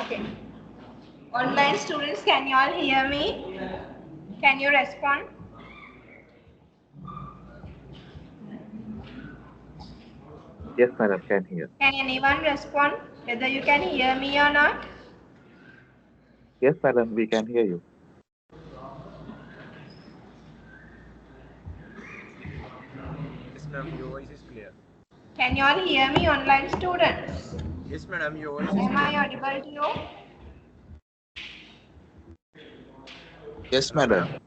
Okay. Online students, can you all hear me? Can you respond? Yes, madam, can hear. Can anyone respond whether you can hear me or not? Yes, madam, we can hear you. Yes, ma'am, your voice is clear. Can you all hear me, online students? Yes, madam, your voice is Am clear. I audible to you? Yes, Hello, madam. ma'am.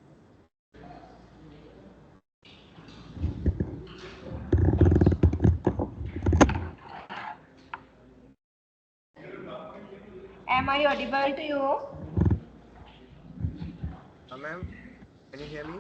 Am I audible to you? Ma'am, can you hear me?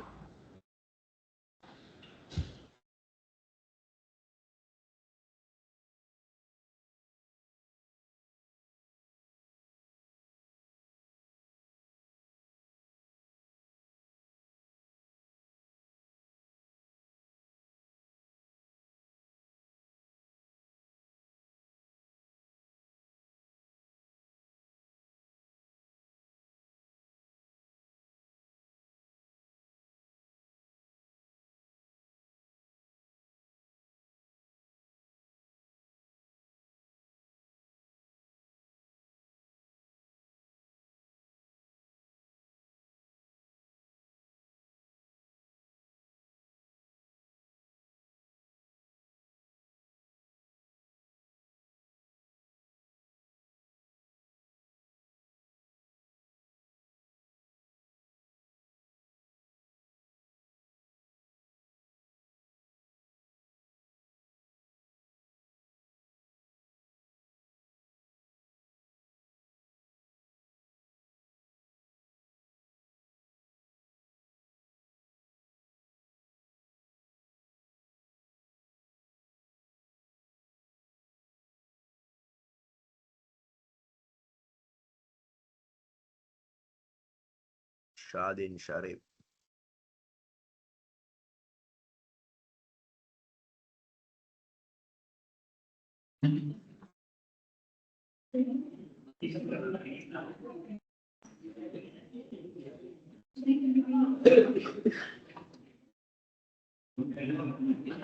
Shadin Sharif.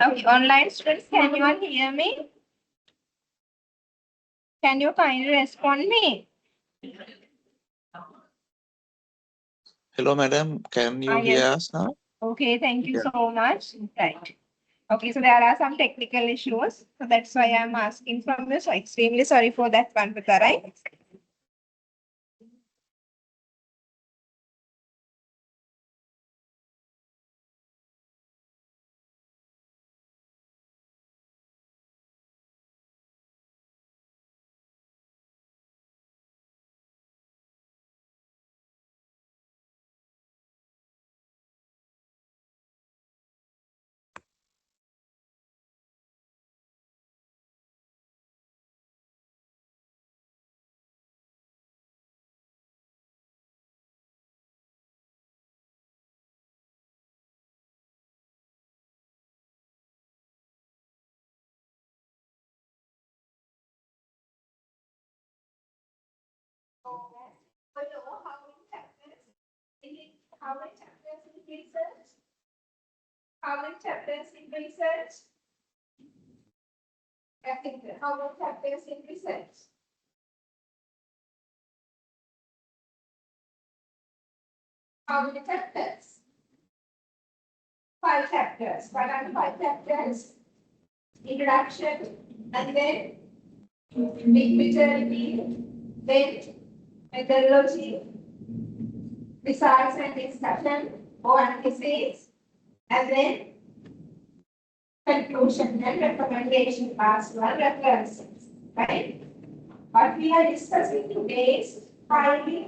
Okay, online students, can you all hear me? Can you kindly respond me? Hello, madam. Can you hear Yes. us now? Okay, thank you Yeah. so much. Right. Okay, so there are some technical issues. So that's why I'm asking from you. So extremely sorry for that, Vanpita, right? How many chapters in research? How many chapters in research? How many chapters in research? How many chapters? 5 chapters. What are the 5 chapters? Introduction, and then big picture review, then methodology, results and discussion, or analysis, and then conclusion and recommendation as well references, right? What we are discussing today is highly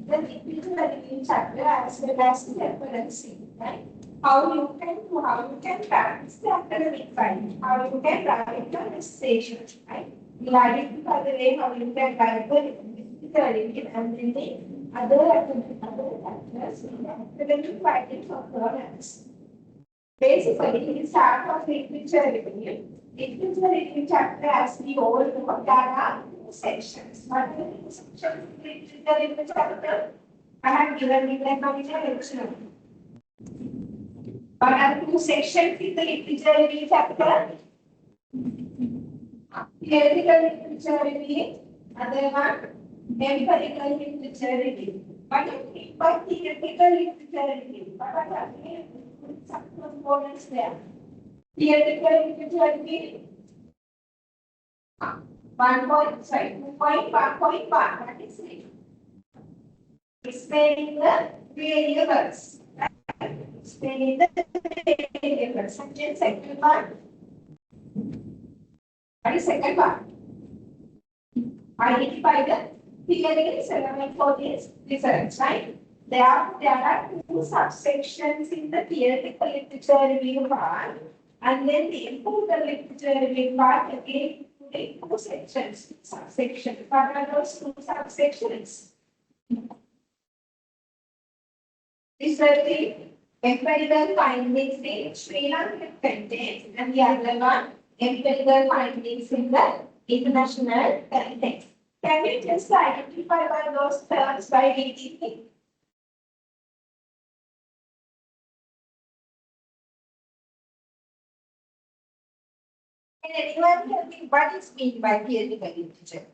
the literature review chapter as well as the referencing, right? How you can practice the academic writing, how you can write the dissertation, right? We identify the way how you can write the review and then the other factors in the academic writing of learners. Basically, we start from literature review. Literature review chapter, as we all know, there are sections. What are the two sections literature in the chapter? I have given you that lecture. What are the two sections in the literature review chapter? Theoretical literature review, other one empirical literature review. What do you mean by theoretical literature review? What are some components there? Theoretical literature review. 2.1.1. What is it? Explaining the variables. Explaining the variables. And second one. What is second one? Identify the theories relevant for this research, right? There are two subsections in the theoretical literature review part, and then the empirical literature review part again including two sections, subsections. What are those two subsections? This is the empirical findings in Sri Lankan context, and the other one empirical findings in the international context. Can you just identify by those terms by reading it? Can anyone tell me what is meant by theoretical literature?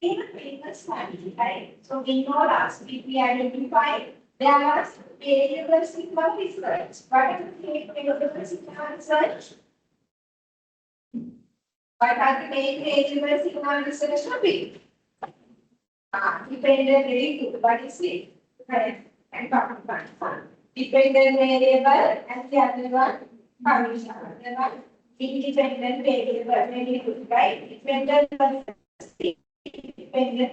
In a famous study, right? So we know last week we identified there are some variables in our research. What are the main variables in our research? What are the main variables in our research topic? Dependent variable. What is it? Correct. And dependent variable and the other one function. The other one independent variable. Very good, right? Dependent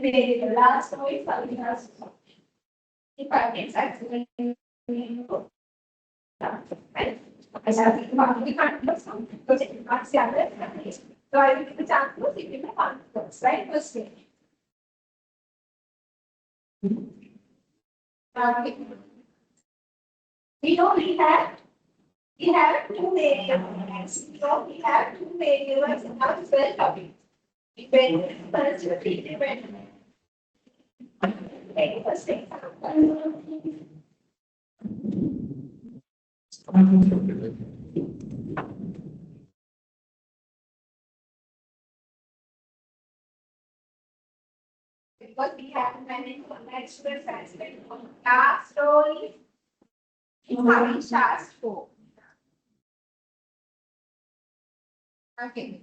variable. Last point, something else. If I can actually right? I have to come to something because it can't see other. So I will give the chance to see the conflicts, right? First thing. We know we have two variables. So we have two variables in our research topic. Dependent versus independent. Okay, first example. Because we have managed natural aspect of last story in having charts 4. Okay.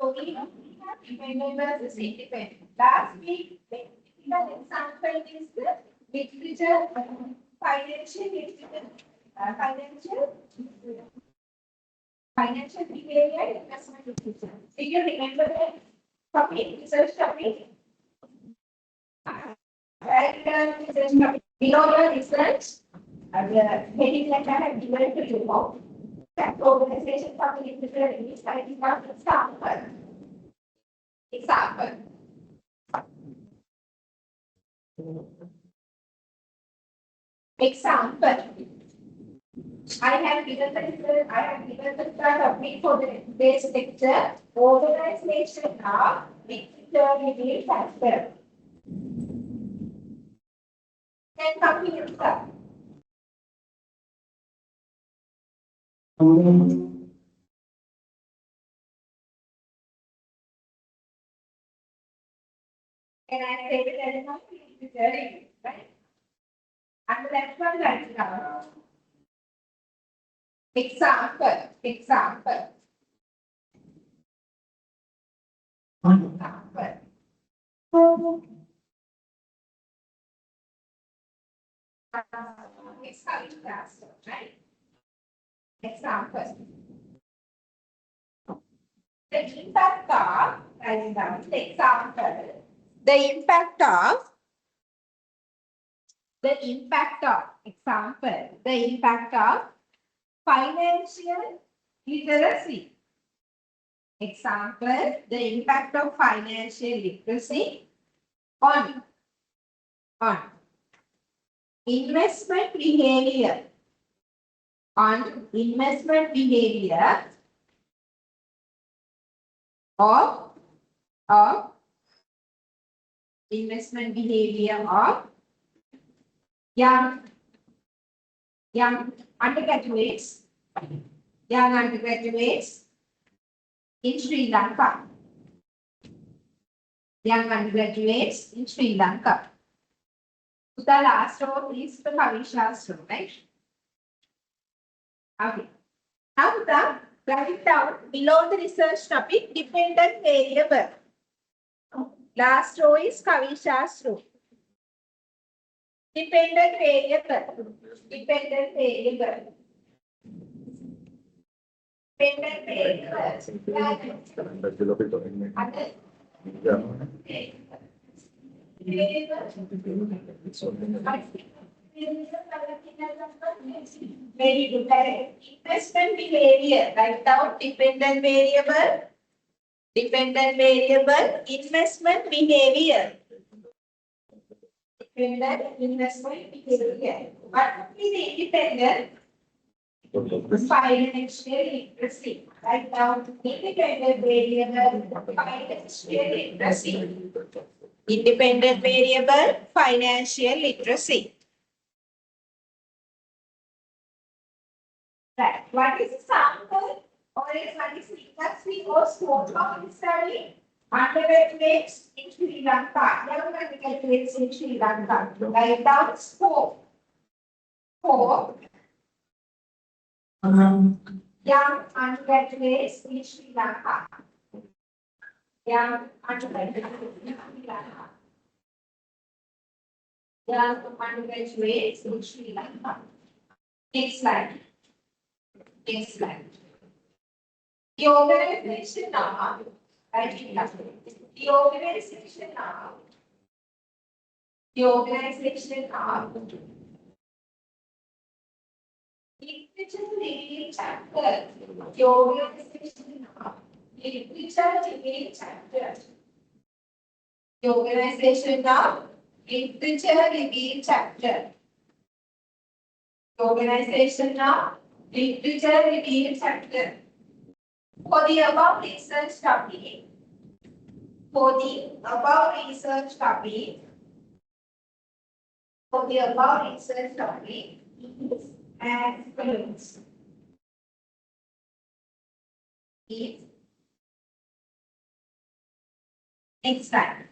So we have dependent versus independent. Last week, the example is the literature, financial literature, financial behavior and investment literature. Do you remember the topic, research topic? Research topic. Below your research, the heading that I have given to you. That organization topic literature is example. Example. I have given the topic for the base lecture, organization of literature review chapter. Then something else. And I say that I not literature review, right? And that's what write down. Example. Example. It's coming faster, right? Example. The impact of, write down the example. The impact of, example, the impact of financial literacy. Example, the impact of financial literacy on on investment behavior. On investment behavior of investment behavior of young undergraduates in Sri Lanka. Young undergraduates in Sri Lanka. So the last row is the Kavisha's row, right? Okay. Now the write down below the research topic dependent variable. Last row is Kavisha's row. Dependent variable. Dependent variable. Dependent variable. Very good. Investment behavior. Write down dependent variable. Dependent variable. Investment behavior. Dependent investment behavior. What is the independent? Financial literacy. Write down independent variable. Financial literacy. Independent variable, financial literacy. Right. What is the sample or what is the industry or scope of the study? Undergraduates in Sri Lanka. Young undergraduates in Sri Lanka. Write down scope. Scope. Young undergraduates in Sri Lanka. Young undergraduates in Sri Lanka. Young undergraduates in Sri Lanka. Next slide. Next slide. The organization now, write it down. The organization now. The organization now. Literature review chapter. The organization now. Literature review chapter. The organization now. Literature review chapter. The organization now. Literature review chapter. For the above research topic, is as follows. Next time.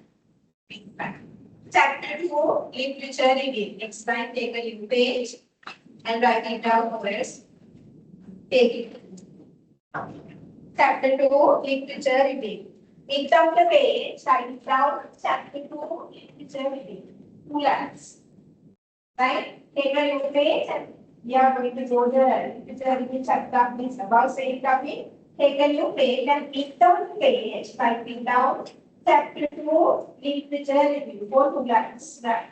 Chapter 2, literature review. Next time, take a new page and write it down first. Take it. Chapter 2, literature review. Pick up the page, write down chapter 2, literature review. 2 lines. Right? Take a new page and we are going to go the literature review chapter is about same topic. Take a new page and pick down the page, write it down chapter 2, literature review. 4 lines. Right.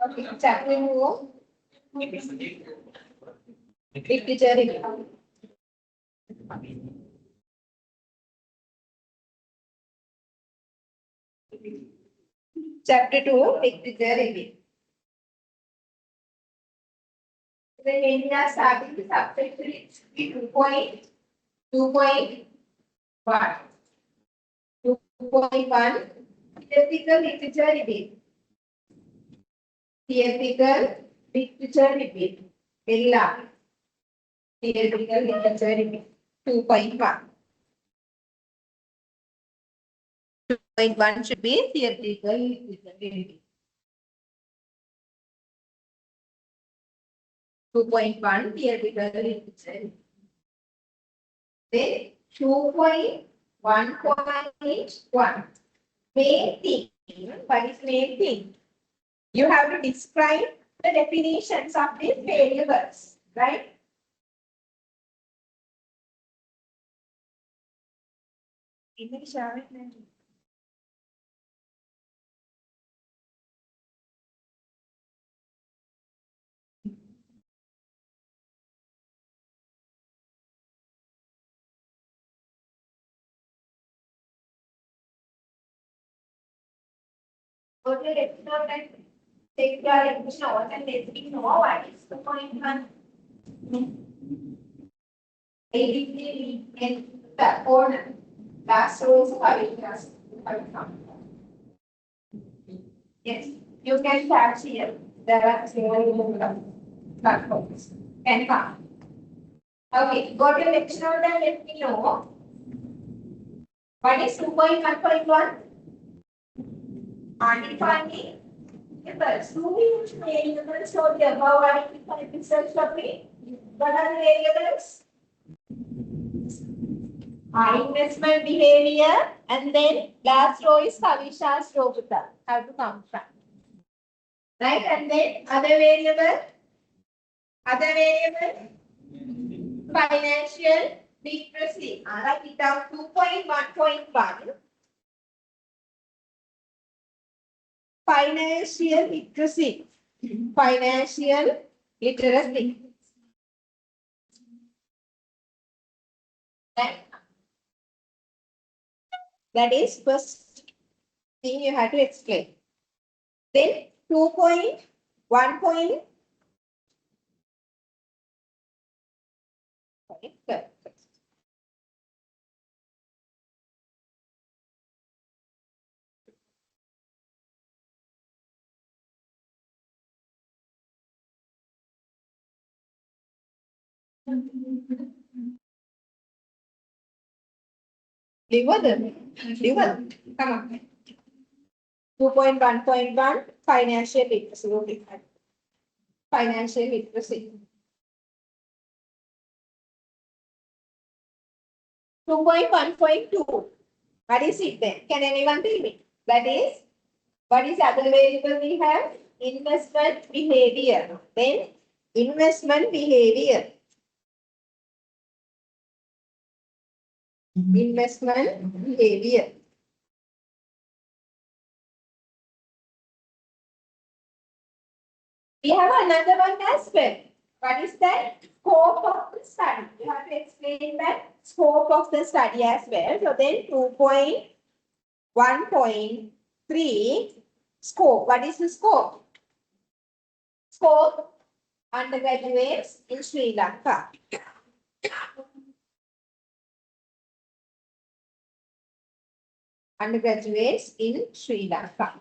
Okay, chapter 2. Literature review. Chapter 2, literature review. Then when we are starting the subsection 2.1. 2.1, theoretical literature review. Theoretical literature review. Ella. Theoretical literature review. 2.1. 2.1 should be theoretical literature review. 2.1 theoretical literature. Then 2.1.1 main thing. What is main thing? You have to describe the definitions of these variables, right? Okay, let's now take your definition out and let's know what is 2.1. ADP in the corner. Last row is coming. Yes, you can catch here. There are several platforms. Can come. Okay, go to next note and let me know what is 2.1.1. Undefined variables. Do we use variables for the above undefined results of me? What are the variables? Investment behavior, and then last row is Kavisha's row with that. Have to come from. Right, and then other variable, financial literacy. Write it down 2.1.1. Financial literacy. Financial literacy. Right. That is first thing you have to explain. Then 2.1. Liver. Come on. 2.1.1 financial literacy. Financial literacy. 2.1.2. What is it then? Can anyone tell me? That is, what is other variable we have? Investment behavior. Then investment behavior. Investment behavior. We have another one as well. What is that? Scope of the study. You have to explain that scope of the study as well. So then 2.1.3 scope. What is the scope? Scope undergraduates in Sri Lanka. Undergraduates in Sri Lanka.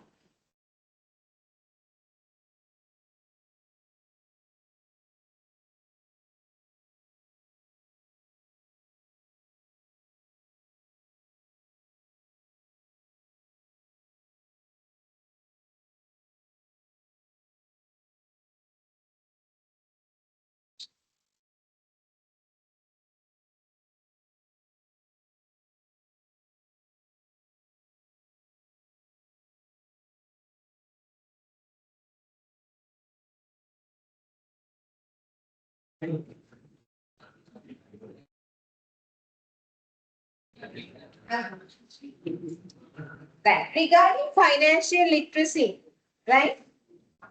Right. Regarding financial literacy, right?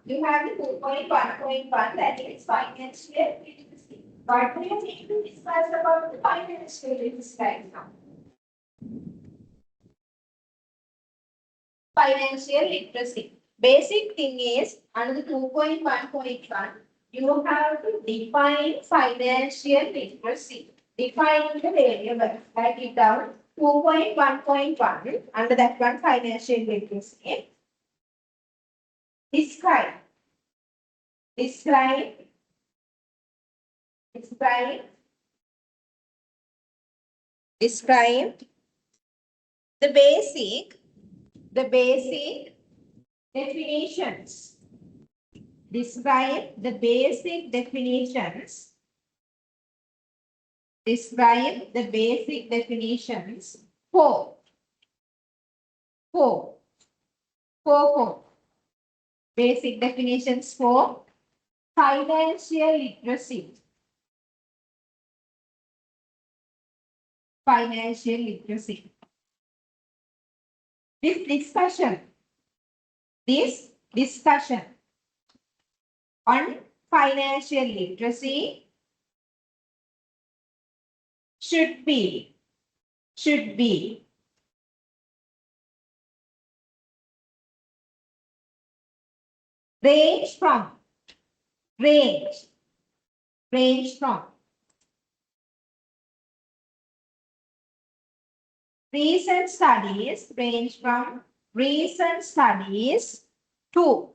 You have the 2.1.1, that is financial literacy. What we are going to discuss about the financial literacy right now? Financial literacy. Basic thing is, under the 2.1.1, you have to define financial literacy. Define the variable. Write it down. 2.1.1, under that one, financial literacy. Describe. Describe. Describe. Describe the basic definitions. Describe the basic definitions. Describe the basic definitions for basic definitions for financial literacy. Financial literacy. This discussion on financial literacy should be range from recent studies to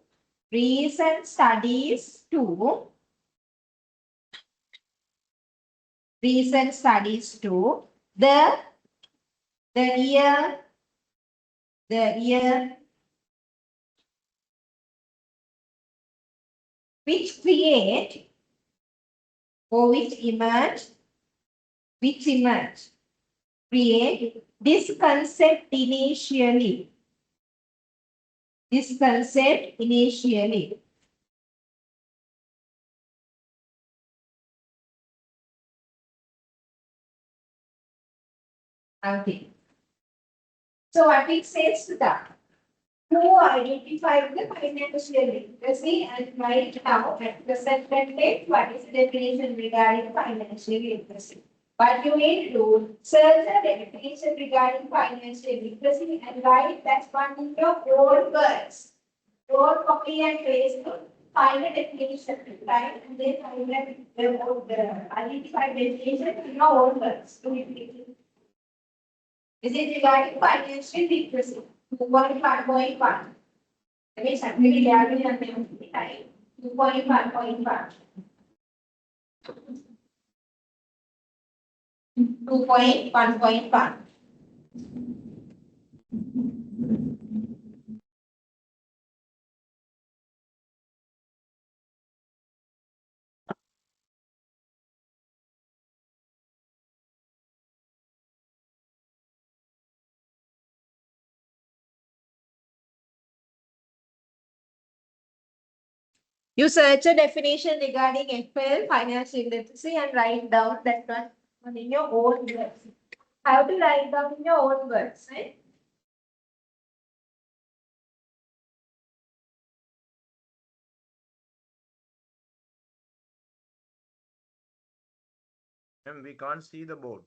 recent studies to the year which create or which emerge create this concept initially. Okay. So what it says to that? Who identified the financial literacy and right now at present tense, what is the definition regarding financial literacy? But you need to search the definition regarding financial literacy and write that one in your own words. Or copy and paste to find a definition, right? And then find the identified definition in your own words. Is it regarding financial literacy? 2.1.1. That means I'm really gathering and then type 2.1.1. 2.1.1. You search a definition regarding FL, financial literacy, and write down that one in your own words. How to write down in your own words, right? And we can't see the board.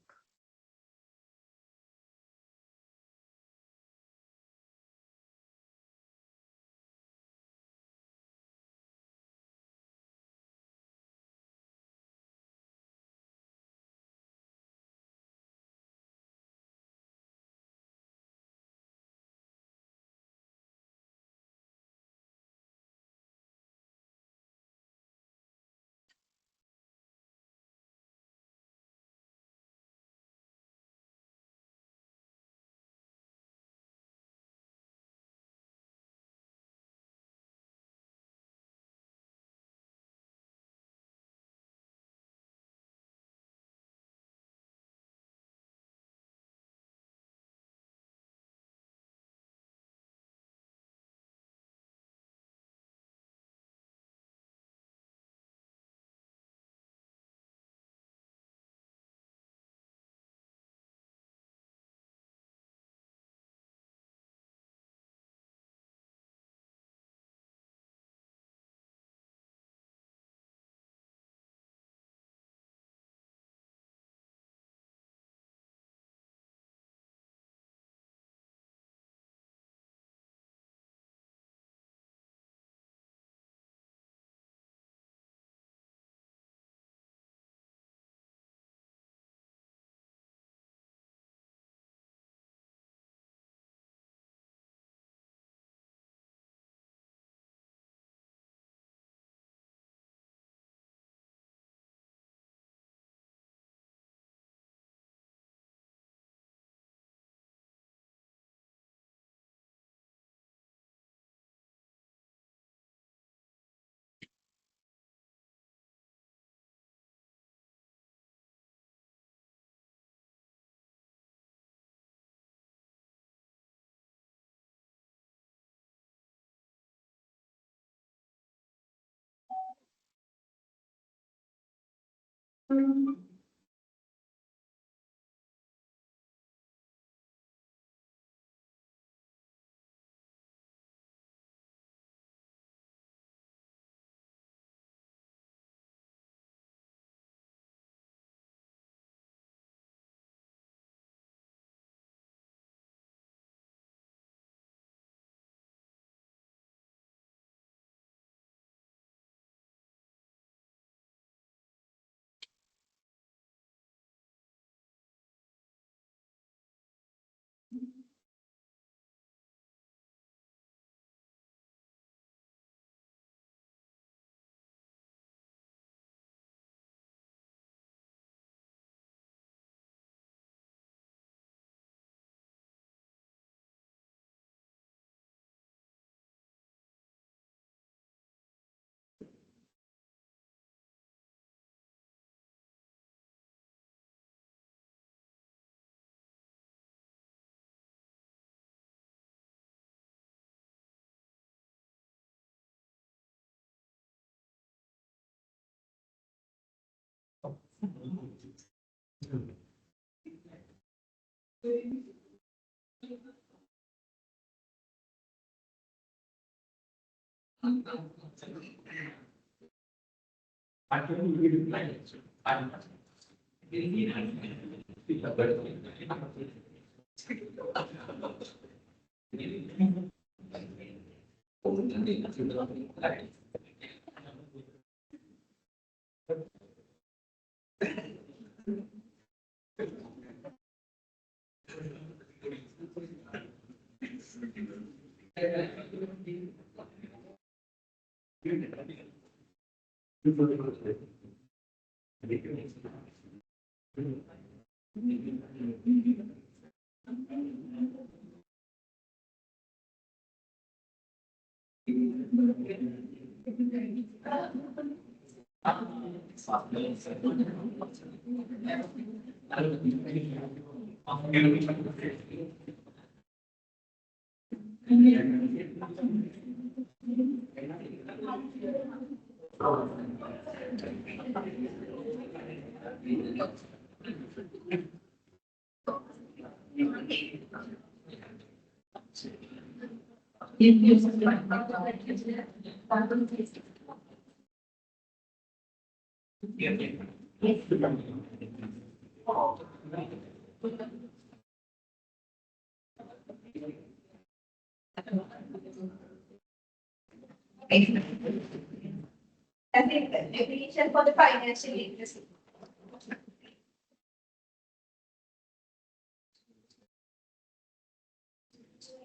I think the definition for the financial literacy.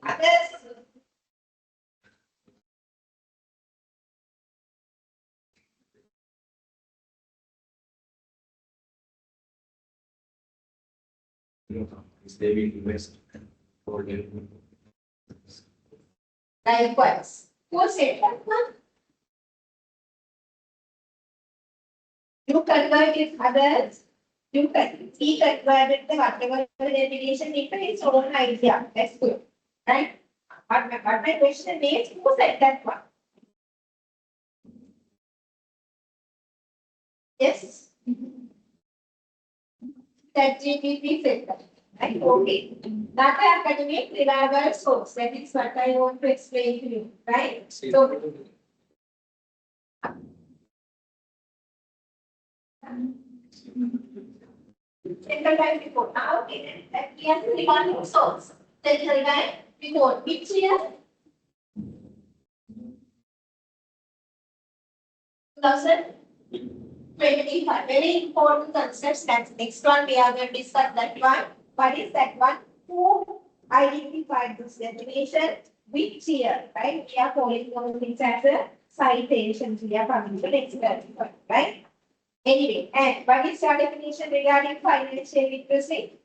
Others? They will invest for their. Likewise. Who said that one? You convert it others. You can he converted the whatever the definition into his own idea. That's good. Right? But my question is, who said that one? Yes. That GPT said that. Right? Okay. Data academic reliable source. That is what I want to explain to you. Right? So central bank report. Now, okay, that we are regarding source. Central bank report. Which year? 2025. Very important concepts. That's next one. We are going to discuss that one. What is that one? Who identified this definition? Which year? Right? We are calling those things as a citations. We are coming to next one. Right? Anyway, and what is your definition regarding financial literacy?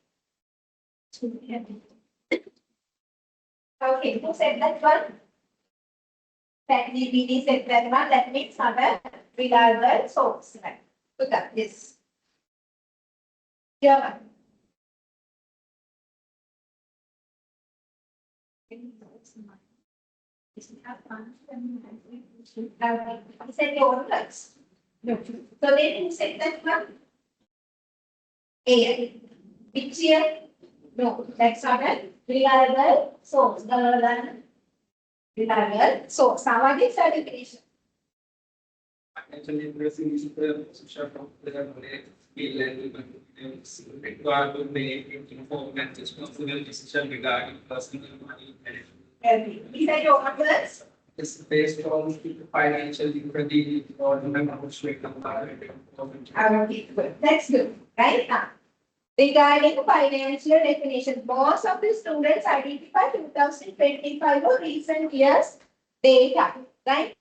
Okay, who said that one? That DBD said that one. That means our reliable source. Right? Look at this. Yeah. He said your words. No. So then who said that one? AI. Which year? No, that's not a reliable source. Other than reliable source. Now, what is the definition? Actually, addressing is the social knowledge, skill, and required to make informed and responsible decision regarding personal money management. These are your words. It's based on financial literacy or emotional Okay, good. That's good. Right now. Regarding financial definition, most of the students identify 2025 or recent years data, right?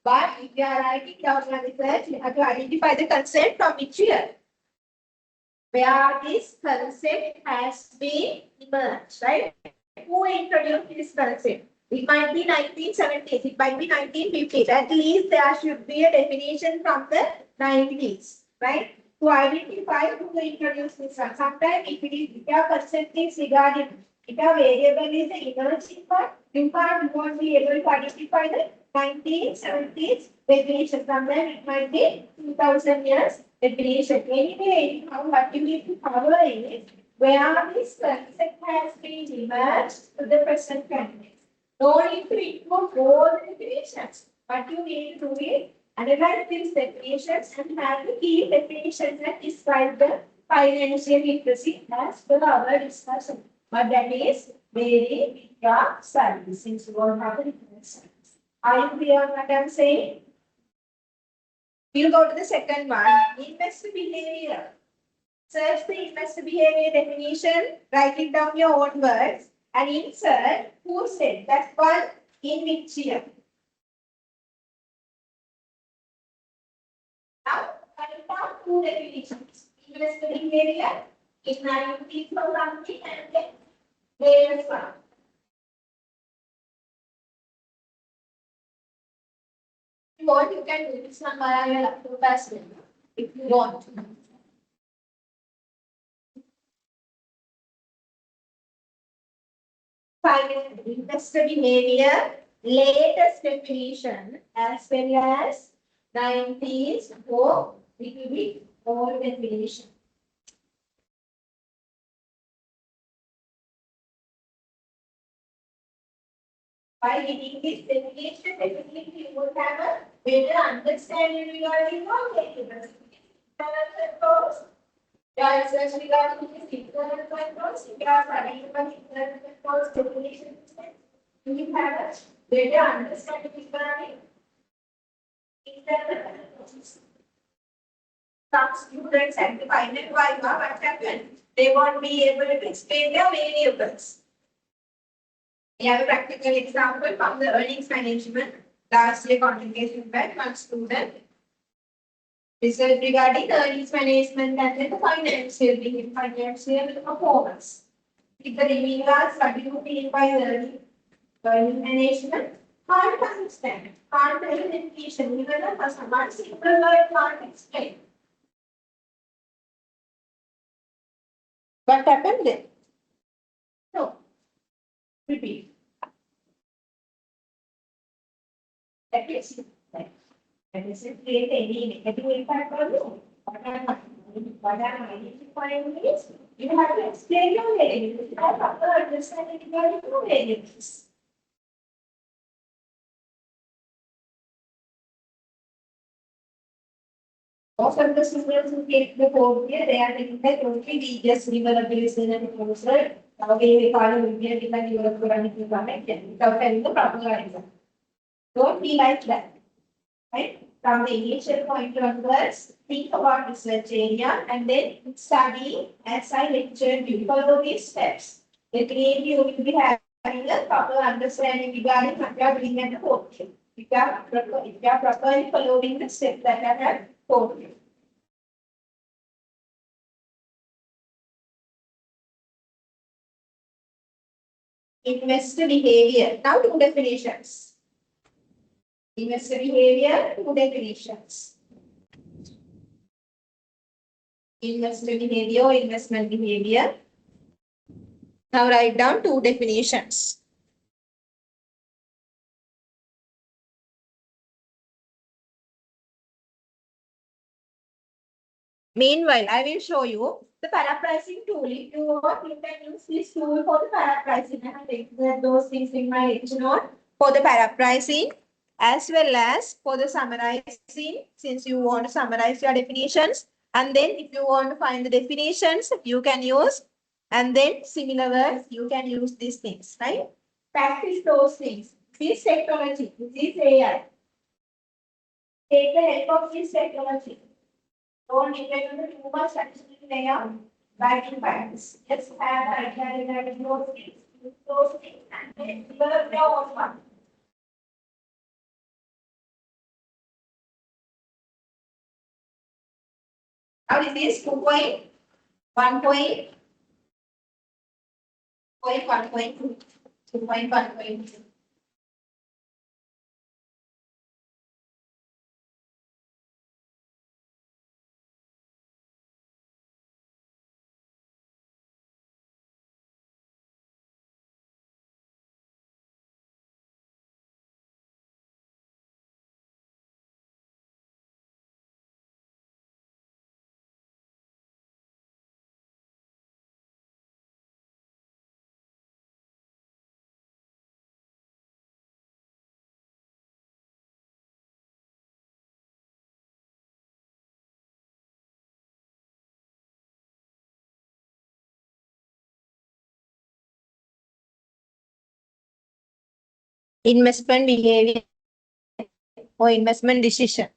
But if you are writing down your research, you have to identify the concept from which year, where this concept has been emerged, right? Who introduced this concept? It might be 1970s, it might be 1950s. At least there should be a definition from the 90s, right? To identify who introduced this one. Sometimes if your concept is regarding, if your variable is the emerging part, you won't be able to identify the 1970s definition. Sometimes it might be 2000 years definition. Anyway, what you need to cover is where this concept has been emerged to the present context. No need to include all the definitions. What you need to do is analyze these definitions and have the key definitions that describe the financial literacy as per our discussion. But that is very big study since you don't have the definitions. Are you clear what I'm saying? We'll go to the second one. Investor behavior. Search the investor behavior definition, write it down your own words, and insert who said that one in which year. Now, write down two definitions. Investor behavior is 90s for something and then various one. If you want, you can do this one via your laptop as well, if you want. Final investor behavior, latest definition as well as 90s or it will be old definition. By reading this definition, definitely you would have a better understanding regarding all variables. Yeah, it's regarding this internal controls. If you are studying about internal controls definition, you have a better understanding regarding internal controls. Some students at the final viva, what happened? They won't be able to explain their variables. We have a practical example from the earnings management. Last year contribution by one student. Result regarding the earnings management and then the financial performance. If the review was what do you mean by earnings management? Can't understand. Can't tell the definition. Even a someone simple word can't explain. What happened then? No. Repeat. That is create any negative impact on you. What I'm identifying is you have to explain your variables. You have to understand regarding your variables. Most of the students who take the code here, they are taking the totally religious liberalism and closer. We call it without telling the proper answer. Don't be like that. Right? From the initial point onwards, think about research area and then study as I lectured you. Follow these steps. Definitely you will be having a proper understanding regarding what you are doing at the code. If you are properly following the steps that I have told you. Investor behavior. Now two definitions. Investor behavior, two definitions. Investor behavior, investment behavior. Now write down two definitions. Meanwhile, I will show you the parapricing tool. If you want, you can use this tool for the parapricing. I have taken those things in my lecture note for the parapricing as well as for the summarizing, since you want to summarize your definitions. And then if you want to find the definitions, you can use, and then similar words, you can use these things, right? Practice those things. This technology, this AI. Take the help of this technology. Don't depend on the too much statistical layer back to practice. Just have idea that those things, and then learn your own one. Now this is 2.1.2. 2.1.2. Investment behavior or investment decision.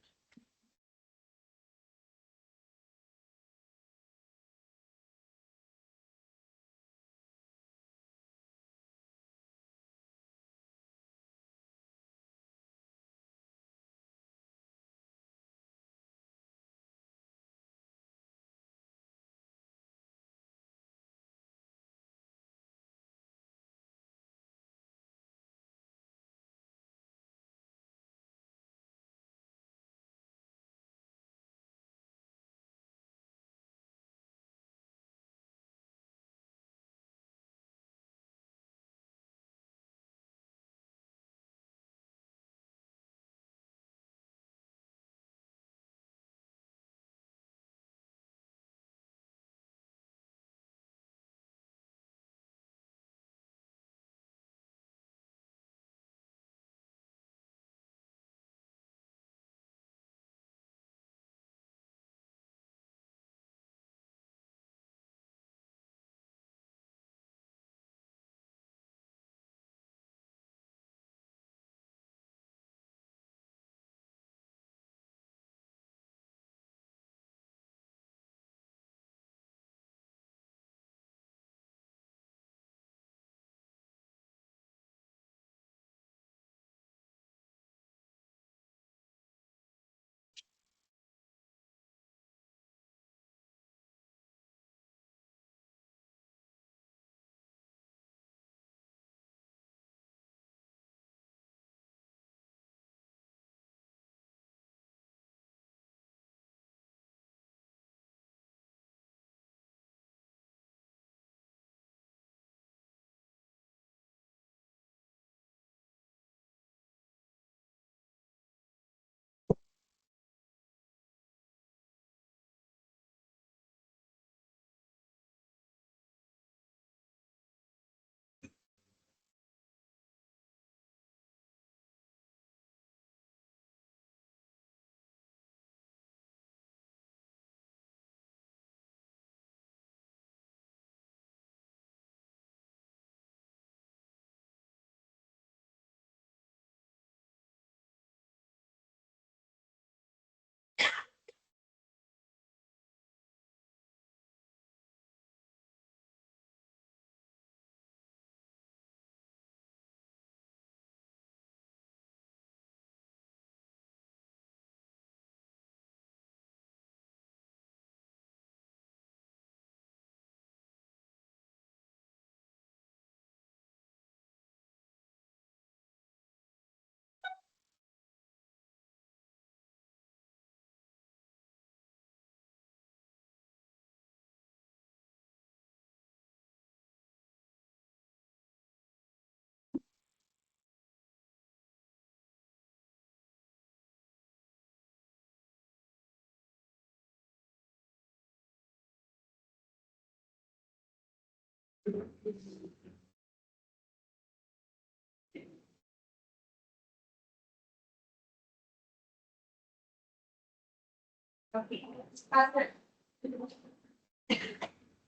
Okay.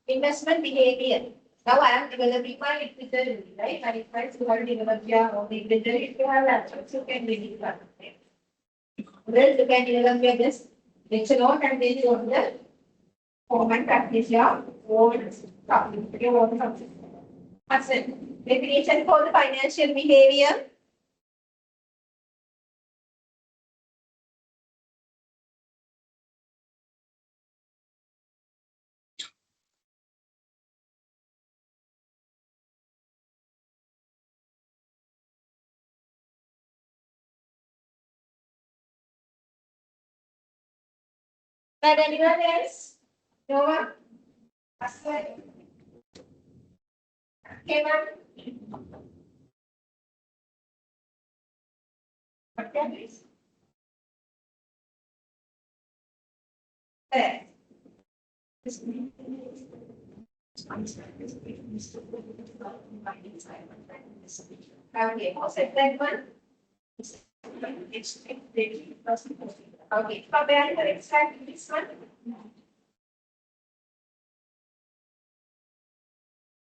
Investment behavior. Now I am developing my literature, right? My friends who have developed your own literature, if you have laptops, you can read it. Well, you can develop your just lecture note and then you go to the home and practice your own subject, your own subject. Definition for the financial behavior. But anyone else? No one? Aswad? Kevin? What can this? There. Okay, what's the second one? Okay, from where you extract this one?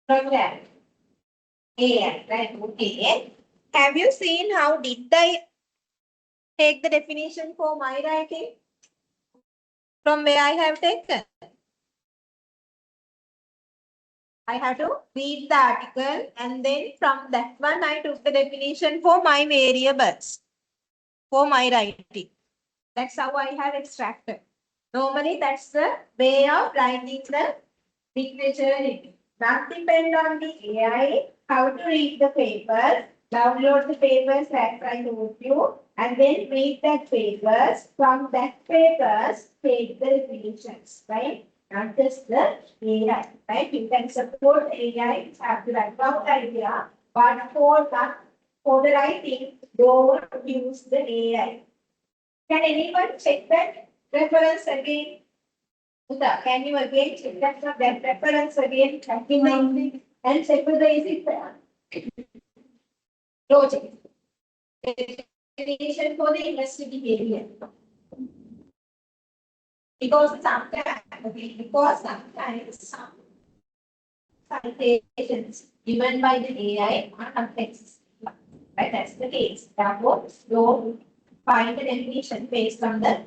From there. A, right? Okay. Have you seen how did I take the definition for my writing? From where I have taken? I have to read the article and then from that one I took the definition for my variables for my writing. That's how I have extracted. Normally that's the way of writing the literature review. Not depend on the AI, how to read the papers, download the papers that I told you, and then read that papers. From that papers, take the definitions, right? Not just the AI, right? You can support AI, have the background idea, but for the writing, don't use the AI. Can anyone check that reference again? Uta, can you again check that reference again? And check whether is it logic. Definition for the investor behavior. Because sometimes some citations given by the AI are complex. Right, that's the case. Therefore, don't find the definition based on the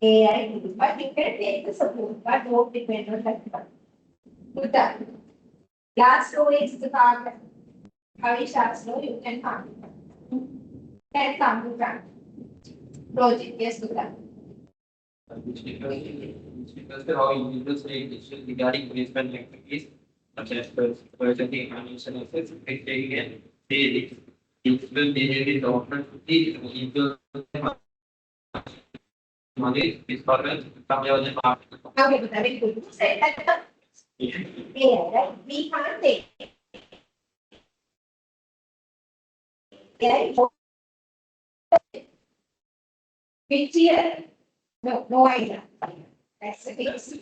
AI, but you can take the support, but don't depend on that one. Good done. Last row is the card. Avisha's row, you can come. Can come to that. Project, yes, good done. Which because how individuals take decisions regarding investment activities such as purchasing financial assets, taking and daily. It will be the offer to the individual money is for some level of Okay, good, very good. You said that right? We can't take. Yeah. Which year? No idea. That's the case.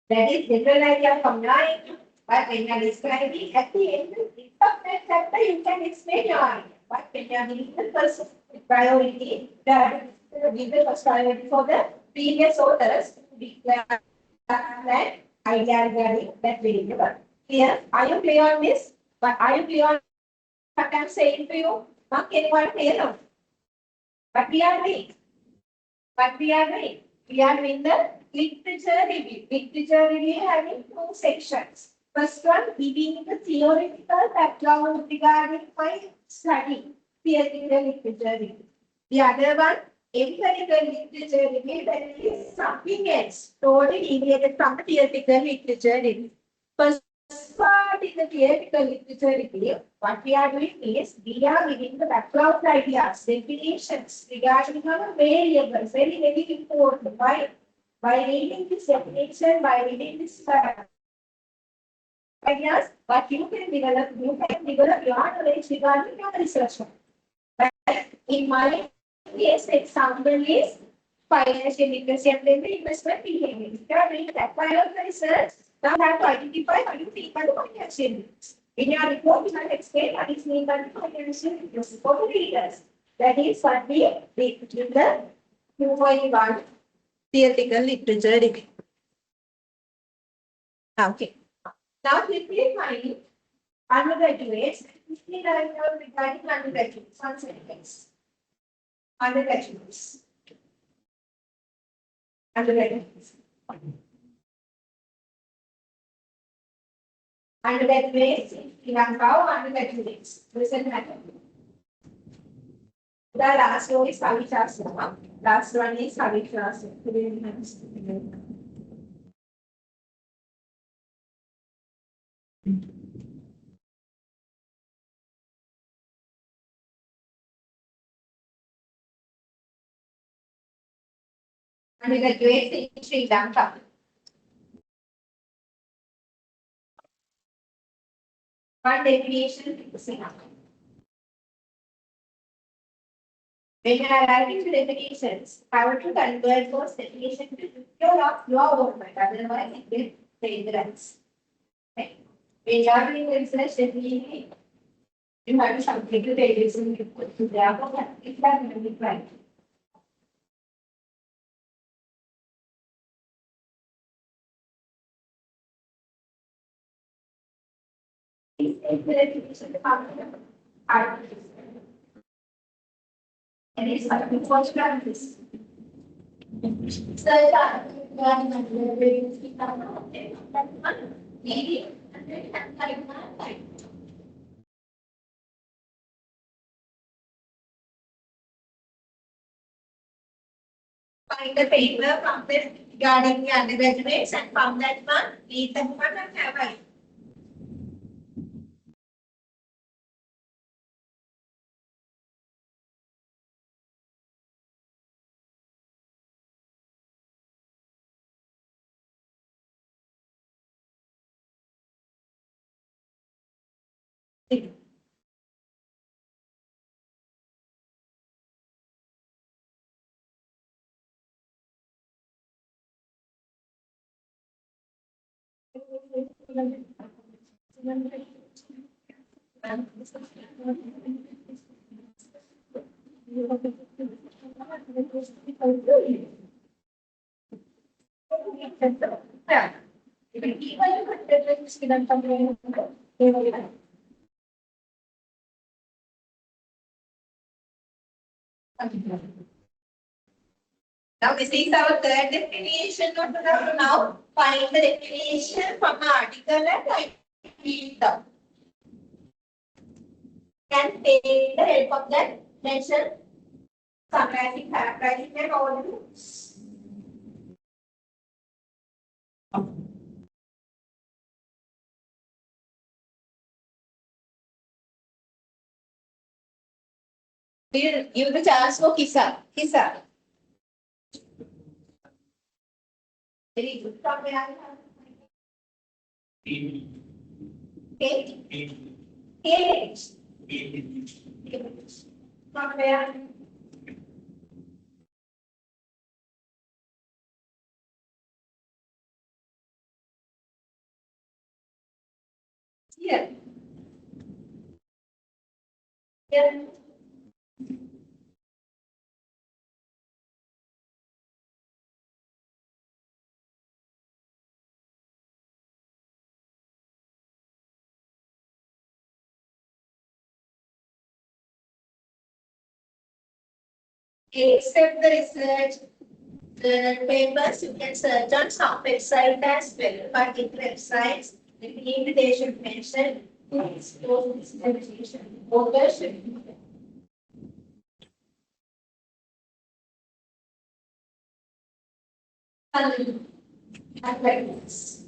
That is general idea from line, but when you are describing at the end of that chapter, you can explain your idea. But when you are giving the first priority, give the first priority for the previous authors to declare that idea regarding that variable. Clear? Are you clear on this? But are you clear on what I am saying to you? Not anyone clear? But we are doing. We are doing the literature review. Literature review having two sections. First one, giving the theoretical background regarding my study, theoretical literature review. The other one, empirical literature review, that is something else, totally deviated from the theoretical literature review. First part is the theoretical literature review. What we are doing is, we are giving the background ideas, definitions regarding our variables, very, very important. By reading this definition, by reading this ideas, but you can develop your knowledge regarding your research. But in my case, example is financial literacy and then the investment behavior. If you are doing that kind of research, now you have to identify what you think are the financial needs. In your report, you have explained what is meant by the financial literacy for the readers. That is what we read in the 2.1 theoretical literature review. Okay. Now, quickly find undergraduates. Quickly regarding undergraduates. One sentence. Undergraduates. Undergraduates. Undergraduates in Lanka or undergraduates. Listen matter. The last one is Savitras. Last one is Savitras. Undergraduates in Sri Lanka. One definition is enough. When you are writing the definitions, I want to convert those definitions to your own mind. Otherwise, it will dangerous. Okay. When you are doing research, definitely you have to something to take this in to therefore, if that will be right. And it's like the first practice. So that find the paper from the regarding the undergraduates and from that one, read the book and have a yeah. Now this is our third definition. Now find the definition from the article and write it down. Can take the help of that mention, summarizing, paraphrasing, and all rules. We'll give the chance for Kisa. Kisa. Very good. From where? H. From where? Here. Here. Except the research papers, you can search on some website as well. But in websites, the they should mention who exposed this meditation. Author should be there. Arguments. Arguments.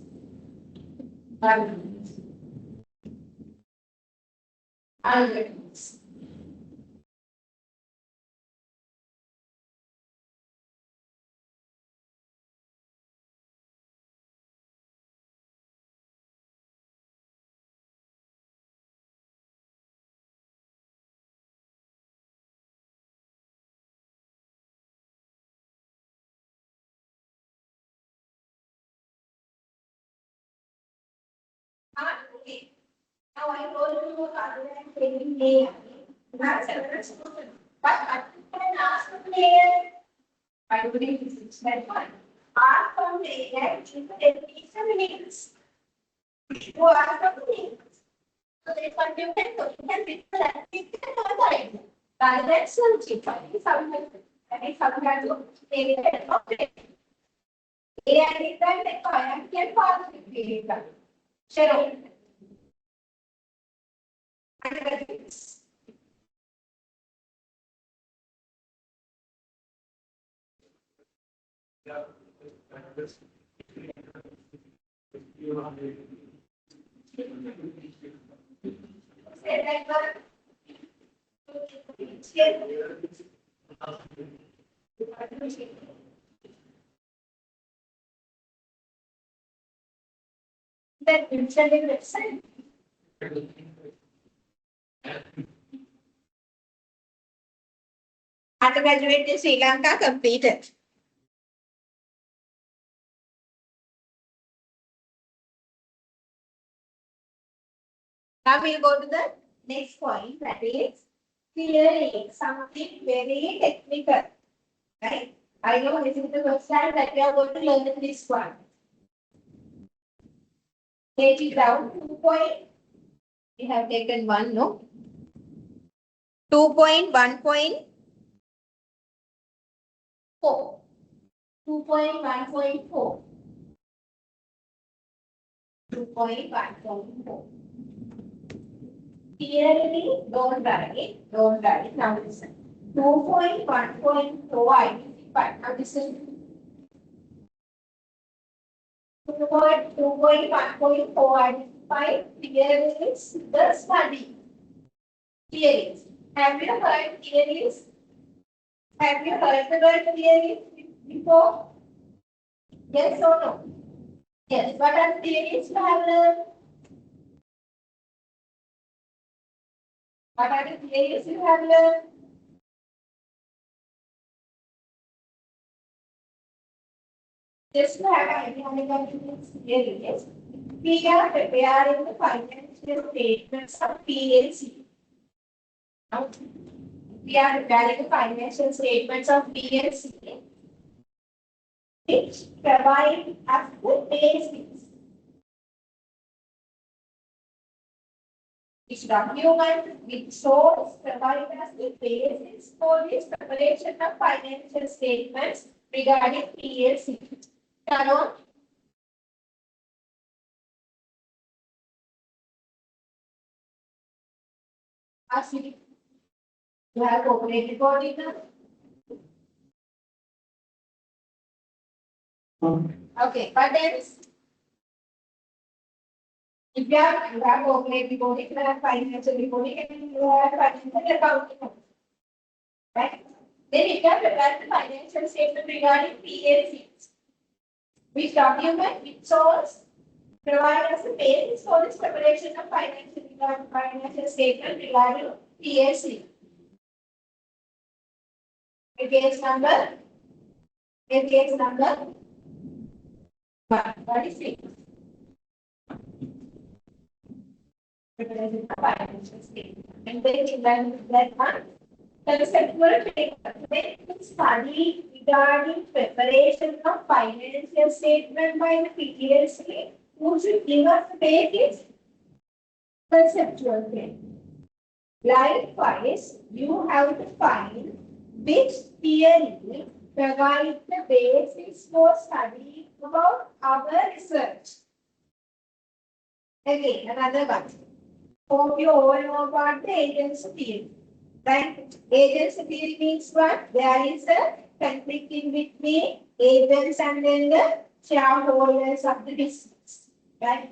Arguments. Okay. Now I told you other than taking layer, you have several solutions. But you can ask the player, I don't think this is that one. Ask from layer, give the definition means. You ask from the names. So that's what you can do. You can pick the language. Rather than searching. Sometimes AI can follow the data. Share. Then usually website. Undergraduate in Sri Lanka completed. Now we'll go to the next point, that is clearing something very technical. Right? I know this is the first time that we are going to learn this one. Take it down 2 point. We have taken one, no? 2.1.4. 2.1.4. 2.1.4. Clearly, don't write. Now listen. 2.1.4 identify. Now listen. 2.1.4 identify. Here is the study. Theories. Have you heard theories? Have you heard the word theories before? Yes or no? Yes. What are the theories you have learned? What are the theories you have learned? Just to have an idea regarding these theories, we are preparing the financial statements of PLC. Now, we are preparing the financial statements of PLC, which provide us the basics. Which document, which source provide us the basis for this preparation of financial statements regarding PLC. Hello? Ashley, you have operated body now? Okay, but then if you have operated reporting, you have financial reporting, and you have financial accounting. Right? Then if you have prepared the financial statement regarding PLCs, which document, which source provide us the basis for this preparation of financial statement regarding PLC. Case number 1. What is it? Preparation of financial statement. And then in that one, conceptual paper. Then study regarding preparation of financial statement by the PLC, who should give us the basis? Conceptual paper. Likewise, you have to find which theory provides the basis for studying about our research. Again, another one. Hope you all know about the agency theory. Right? Agency theory means what? There is a conflict in between agents and then the shareholders of the business. Right?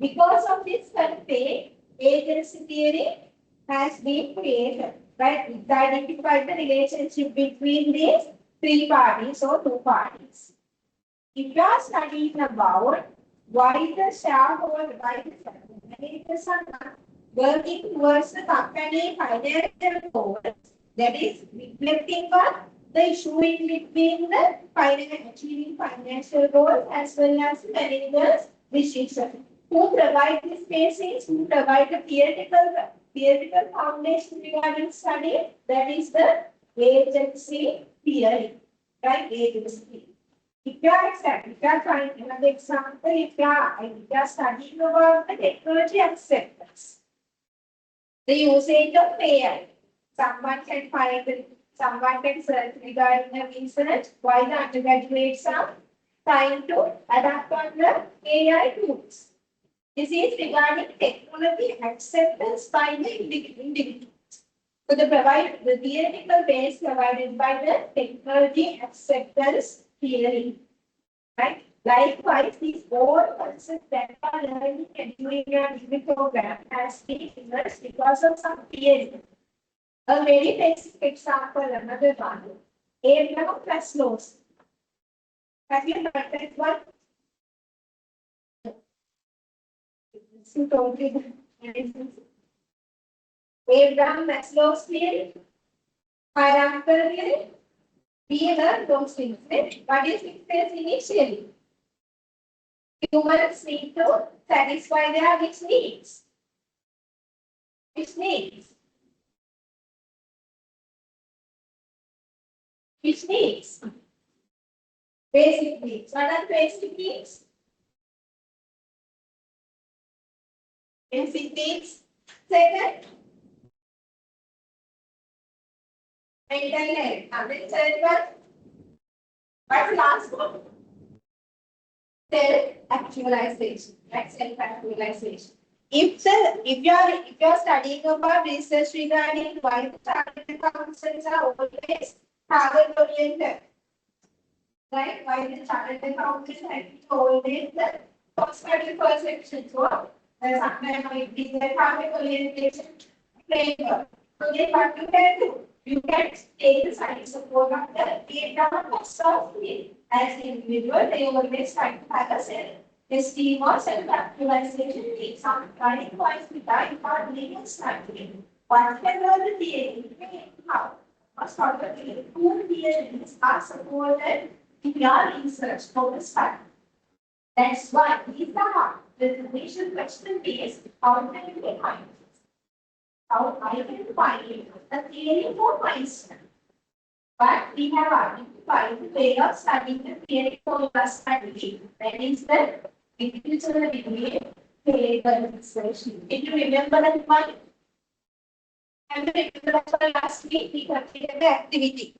Because of this conflict, agency theory has been created. Right? It identifies the relationship between these 3 parties or 2 parties. If you are studying about why the shareholder, why the managers are not working towards the company financial goals, that is reflecting on the issue in between the achieving financial goals as well as the manager's decision. Who provide this basis? Who provide the theoretical foundation regarding study? That is the agency theory, right? Agency. If you are trying another example, if you are studying about the technology acceptance, the usage of AI, someone can search regarding the research why the undergraduates are trying to adapt on the AI tools. This is regarding technology acceptance by the individuals. So the theoretical base provided by the technology acceptance theory. Right? Likewise, these all concepts that are learned during your degree program has been immersed because of some theory. A very basic example, another one, Abraham Maslow's. Have you heard that one? Abraham Maslow's theory, hierarchical theory, we learn those things. What is it says initially? Humans need to satisfy their needs. Which needs? Which needs? Basic needs. What are the basic needs? Basic needs. Second, mental health. And then third one. What's the last one? Self-actualization. Right? Self-actualization. If you are studying about research regarding why the chartered accountants are always target oriented, right? Why the chartered accountants are always the cost-cutting perception. So sometimes might be the target orientation framework. So then what you can do? You can take the science support of the data cost of it. As an individual, they always try to have a self-esteem or self-actualization needs. Sometimes twice the time for legal study. Whatever the theory, how? Or sort of theory, two theories are supported in your research for the study. That's why these are the initial question is how can you define it? How I can define the theory for myself. But we have identified the way of studying the theory for your study. That is the individual degree theoretical research. Did you remember that one? Have you remember that last week we completed the activity?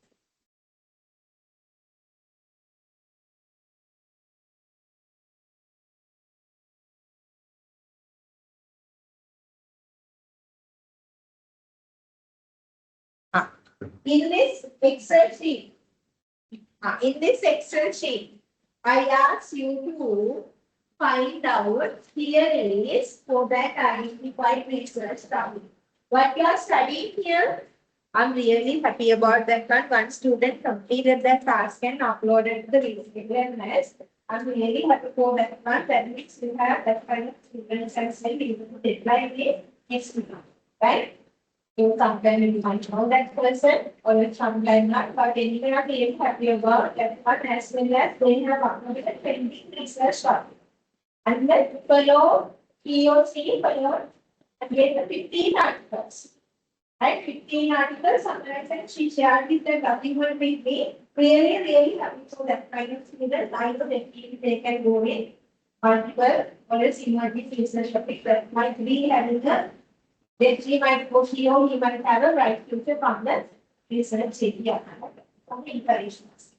In this Excel sheet, I ask you to find out theories for that identified research topic. What you are studying here, I'm really happy about that one. One student completed that task and uploaded the LMS. I'm really happy for that one. That means you have that kind of students as well. You will deadline next week, right? You sometimes you might know that person or sometimes not, but anyway, I'm really happy about that one as well as they have uploaded a pending research topic. And then follow, he or she followed again the 15 articles. Right? 15 articles, sometimes and she shared with the document with me. Really happy for that kind of student. I know that they can go in multiple or a similar research topic that might be having a then she might go, he might have a right future from the research area. Some encouragements.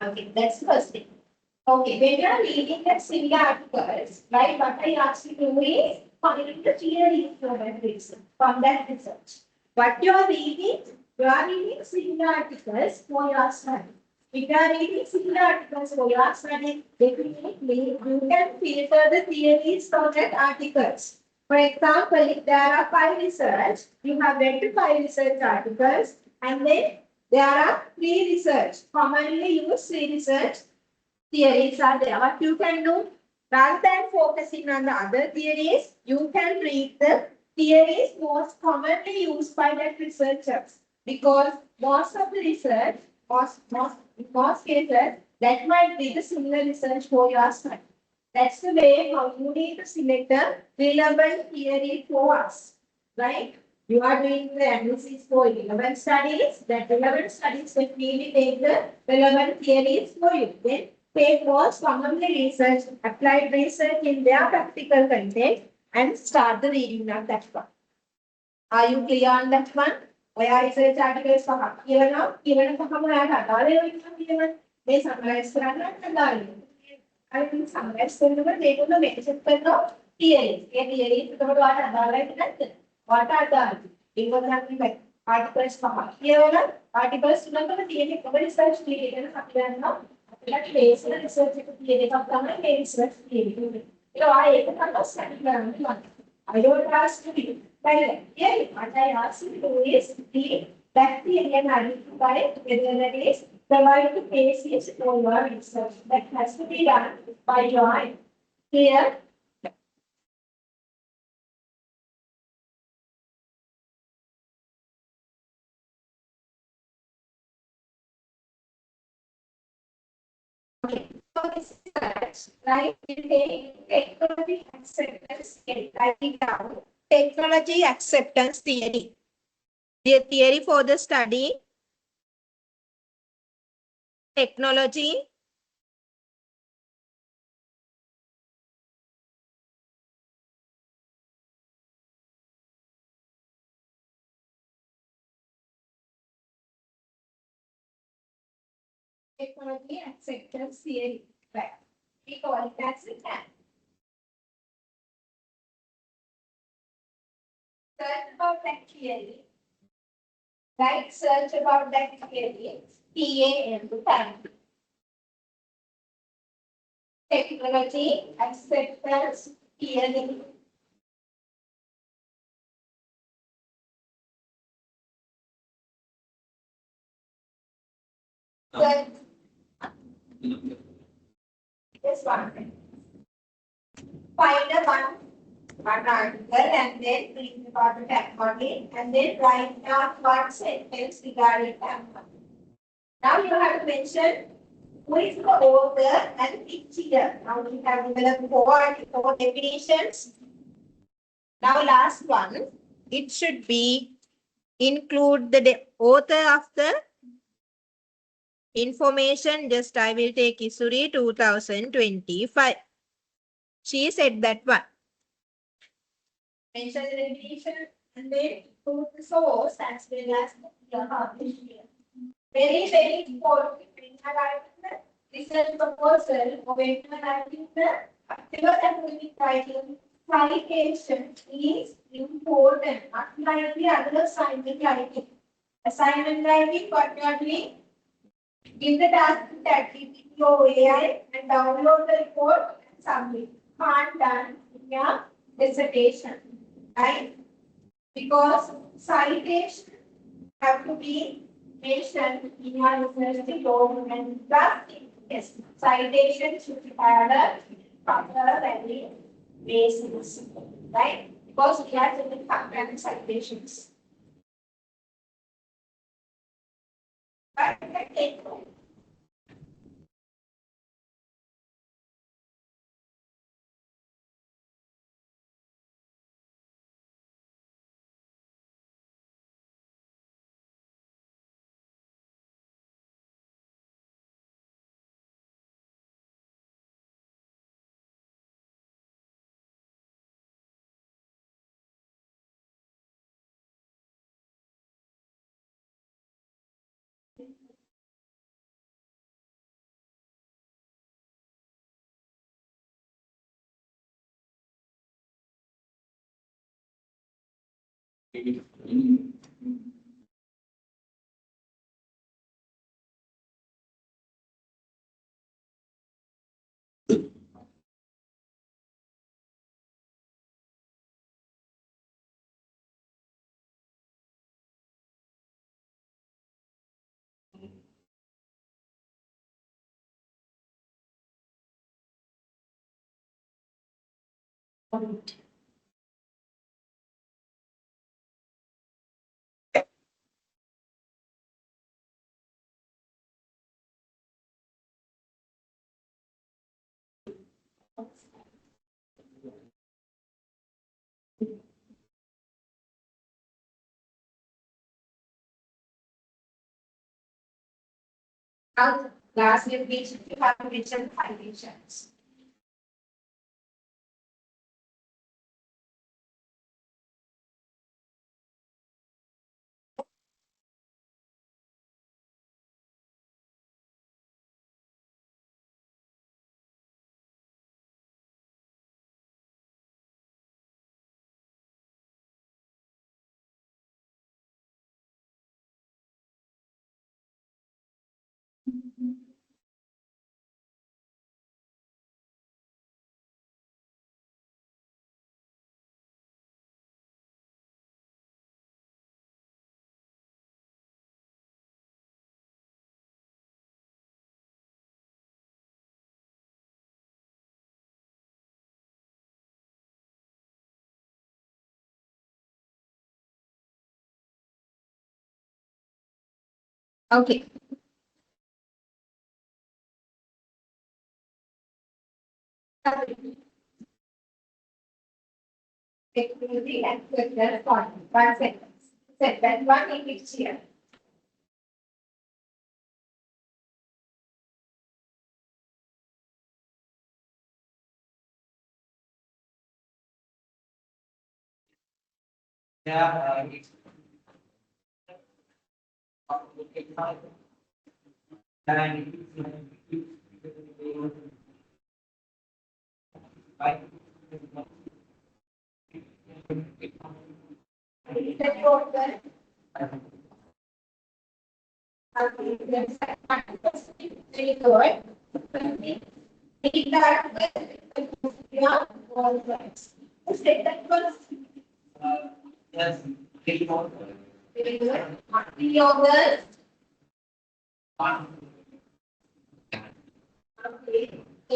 Okay, that's the first thing. Okay, when you are reading that similar articles, right, what I ask you to do is find the theory from that research. What you are reading similar articles for your study. If you are reading similar articles for your study, definitely you can filter the theories from that articles. For example, if there are 5 research, you have read the 5 research articles, and then there are 3 research, commonly used 3 research theories are there. What you can do, rather than focusing on the other theories, you can read the theories most commonly used by the researchers. Because most of the research, most cases, that might be the similar research for your study. That's the way how you need to select a relevant theory for us, right? You are doing the analysis for relevant studies. That relevant studies will really take the relevant theories for you. Then take most commonly research, applied research in their practical content and start the reading of that one. Are you clear on that one? ඔයා research articles පහක් කියවනවා. කියවන පහම ඔයාට අදාළ ඒවා කියවන්න. මේ summarize කරන්න අදාළ. අර මේ summarize කරනකොට මේගොල්ලෝ mention කරනවා theories. ඒ theories එතකොට ඔයාට අදාළයි නැද්ද? ඔයාට අදාළයි. ඒගොල්ලෝ මේ articles පහක් කියවන articles තුනකම තියෙන එකම research theory ගැන අපි දන්නවා. අපිට basic research එක තියෙන එකක් තමයි මේ research theory. ඒක ඔයා ඒක තමයි study කරන්න ඕනේ. I don't ask you. But here, what I ask you to do is the bacteria and identify whether that is provide the basis for your research. That has to be done by your eye. Here, okay. So this is correct, right? You take technology acceptance theory. Writing down technology acceptance theory. The theory for the study technology technology acceptance theory. Right. We call it as a TAP. Search about that theory. Right, search about that theory. TAM. Technology acceptance theory. Search. This one. Find a one article and then read about the technology and then write down one sentence regarding technology. Now you have to mention who is the author and which year. Now we have developed four definitions. Now last one, it should be include the author of the information. Just I will take Isuri 2025. She said that one. Mention the definition and then include the source as well as the publisher. Very, very important. When you are writing the research proposal or when you are writing the academic writing, citation is important. Not like the other assignment writing. Assignment writing, what you are doing? Give the task to ChatGPT AI and download the report and submit. Can't done in your dissertation, right? Because citation have to be mentioned in your research document. Yes, citation should have a proper value basis, right? Because we are taking comparing citations. But Now, lastly, we have written conditions. Okay. Technically, and the point. 1 second. Set that one in each here. Yeah. Set your order. Okay, let's set very good. Take that with yeah, all right. Set that first. Yes. Very good. The orders. Okay. A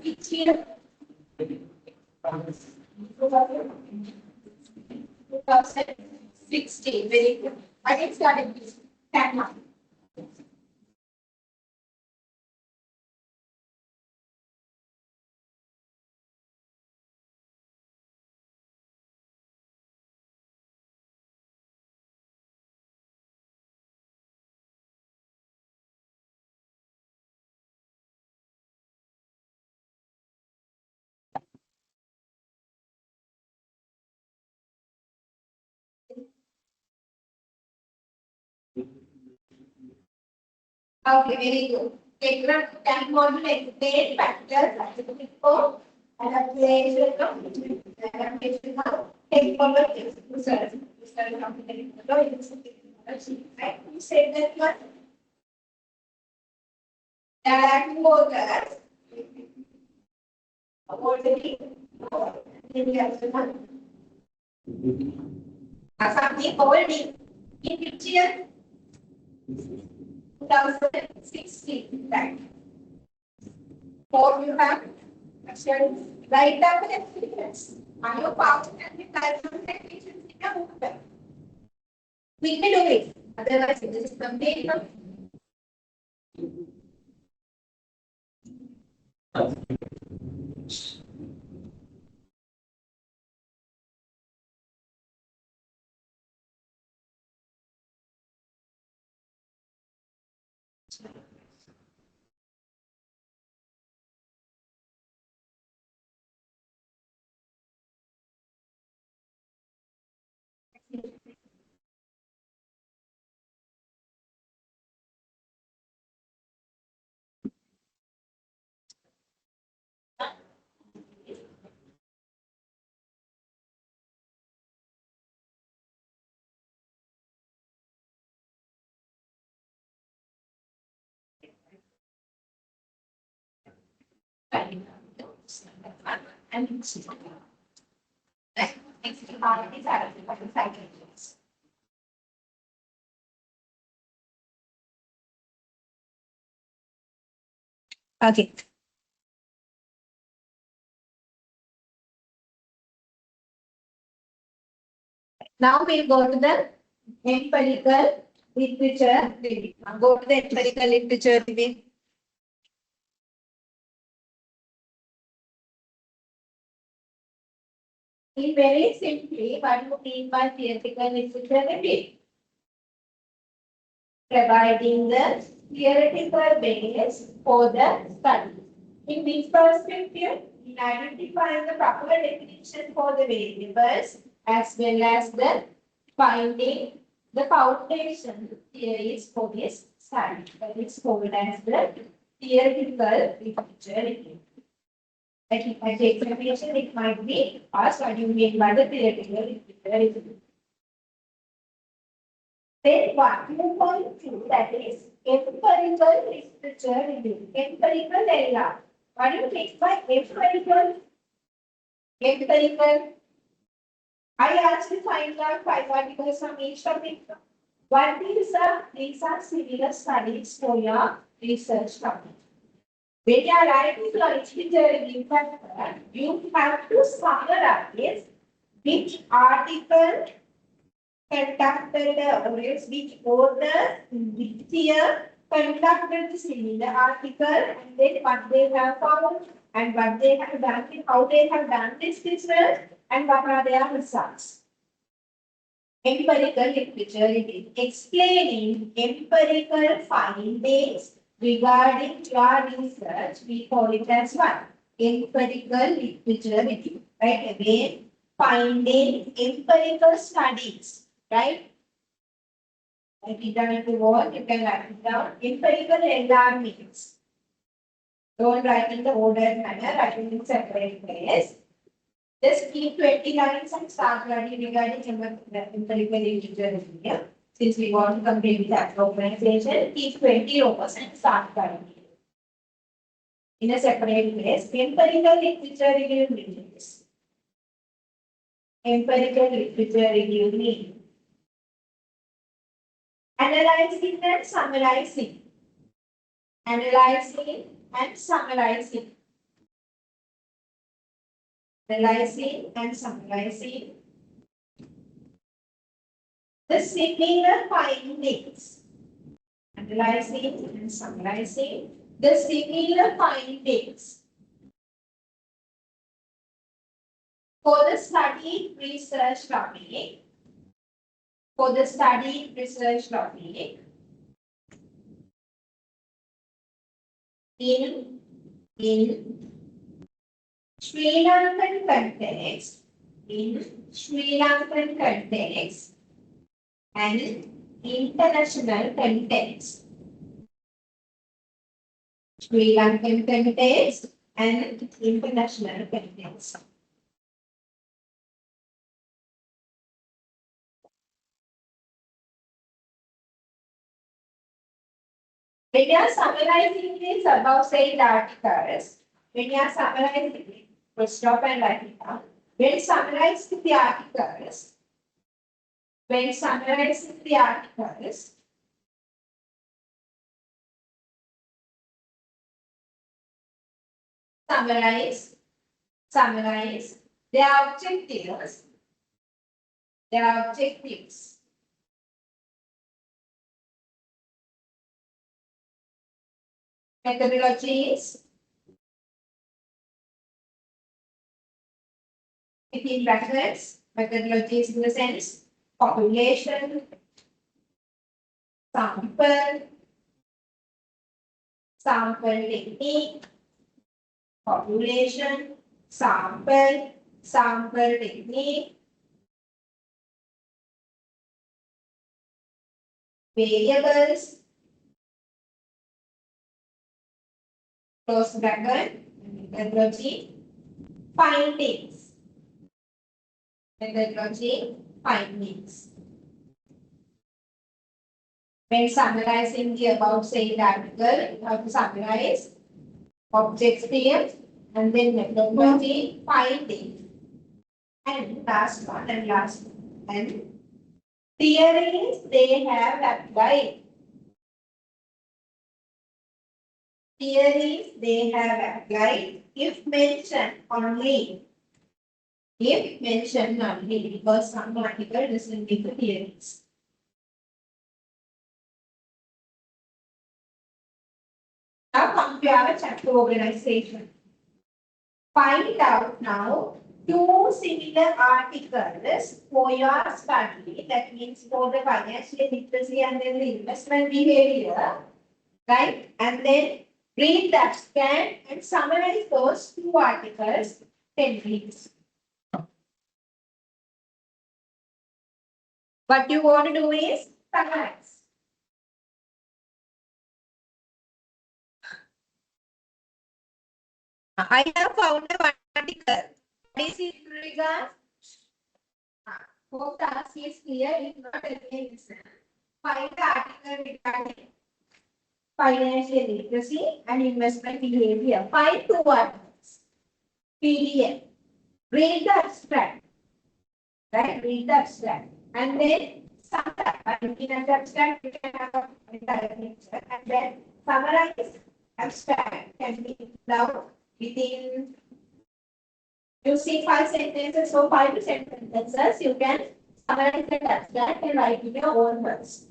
which year? 2016. Very good. I can start it. Please. 10 now. Okay, very good. Diagram can model explain factors for adaptation of take forward research. Right? You said that one. That voters already something already in which year? 2016, right? Four you have questions. Write down the experience. Are you found and the platform technicians in a movement? We can do it. Otherwise, this is complete. And next is okay. Now we'll go to the empirical literature review. Now go to the empirical literature review. In very simply, what do you mean by theoretical literature review? Providing the theoretical base for the study. In this perspective, in identifying the proper definition for the variables as well as the finding the foundation theories for this study. That is called as the theoretical literature review. At the examination, it might be asked what you mean by the theoretical literature review. Then 2.2, that is empirical literature review. Empirical area. What do you mean by empirical? Empirical. I asked to find out 5 articles from each topic. What these are similar studies for your research topic. When you are writing your literature review paper, you have to summarize which article conducted or else which author, which year conducted the similar article, and then what they have found and what they have done, how they have done this research, and what are their results. Empirical literature review, explaining empirical findings regarding your research. We call it as what? Empirical literature review. Right? Again, finding empirical studies. Right? If you don't have to work, you can write it down. Empirical LR means. Don't write in the ordered manner, write it in separate place. Just keep 20 lines and start writing regarding empirical literature review. Since we want to complete that organization, keep 20 rows and start writing. In a separate place, empirical literature review means. Empirical literature review means. Analyzing and summarizing. Analyzing and summarizing. Analyzing and summarizing the similar findings. Analyzing and summarizing the similar findings for the study research topic. For the study research topic in Sri Lankan context, and international context. Sri Lankan context and international context. When you are summarizing these above said articles, when you are summarizing it, we'll stop and write it down. When summarizing the articles, summarize their objectives. Methodologies, within brackets, methodologies in the sense, population, sample technique, population, sample technique, variables, close bracket, methodology, findings. When summarizing the above said article, you have to summarize objectives and then methodology, findings, and last one. And theories they have applied. Theories they have applied if mentioned only. If mentioned only, because some article doesn't give the theories. Now come to our chapter organization. Find out now two similar articles for your study. That means for the financial literacy and then the investment behavior, right? And then read the abstract and summarize those two articles 10 minutes. What you want to do is summarize. I have found one article. What is it regard? Hope the task is clear. If not, again listen. Find the article regarding financial literacy and investment behavior. Find two articles. PDF. Read the abstract. Right? Read the abstract. And then summarize. In an abstract, you can have a entire picture. And then summarize. Abstract can be now within using 5 sentences or 5 sentences, you can summarize the abstract and write in your own words.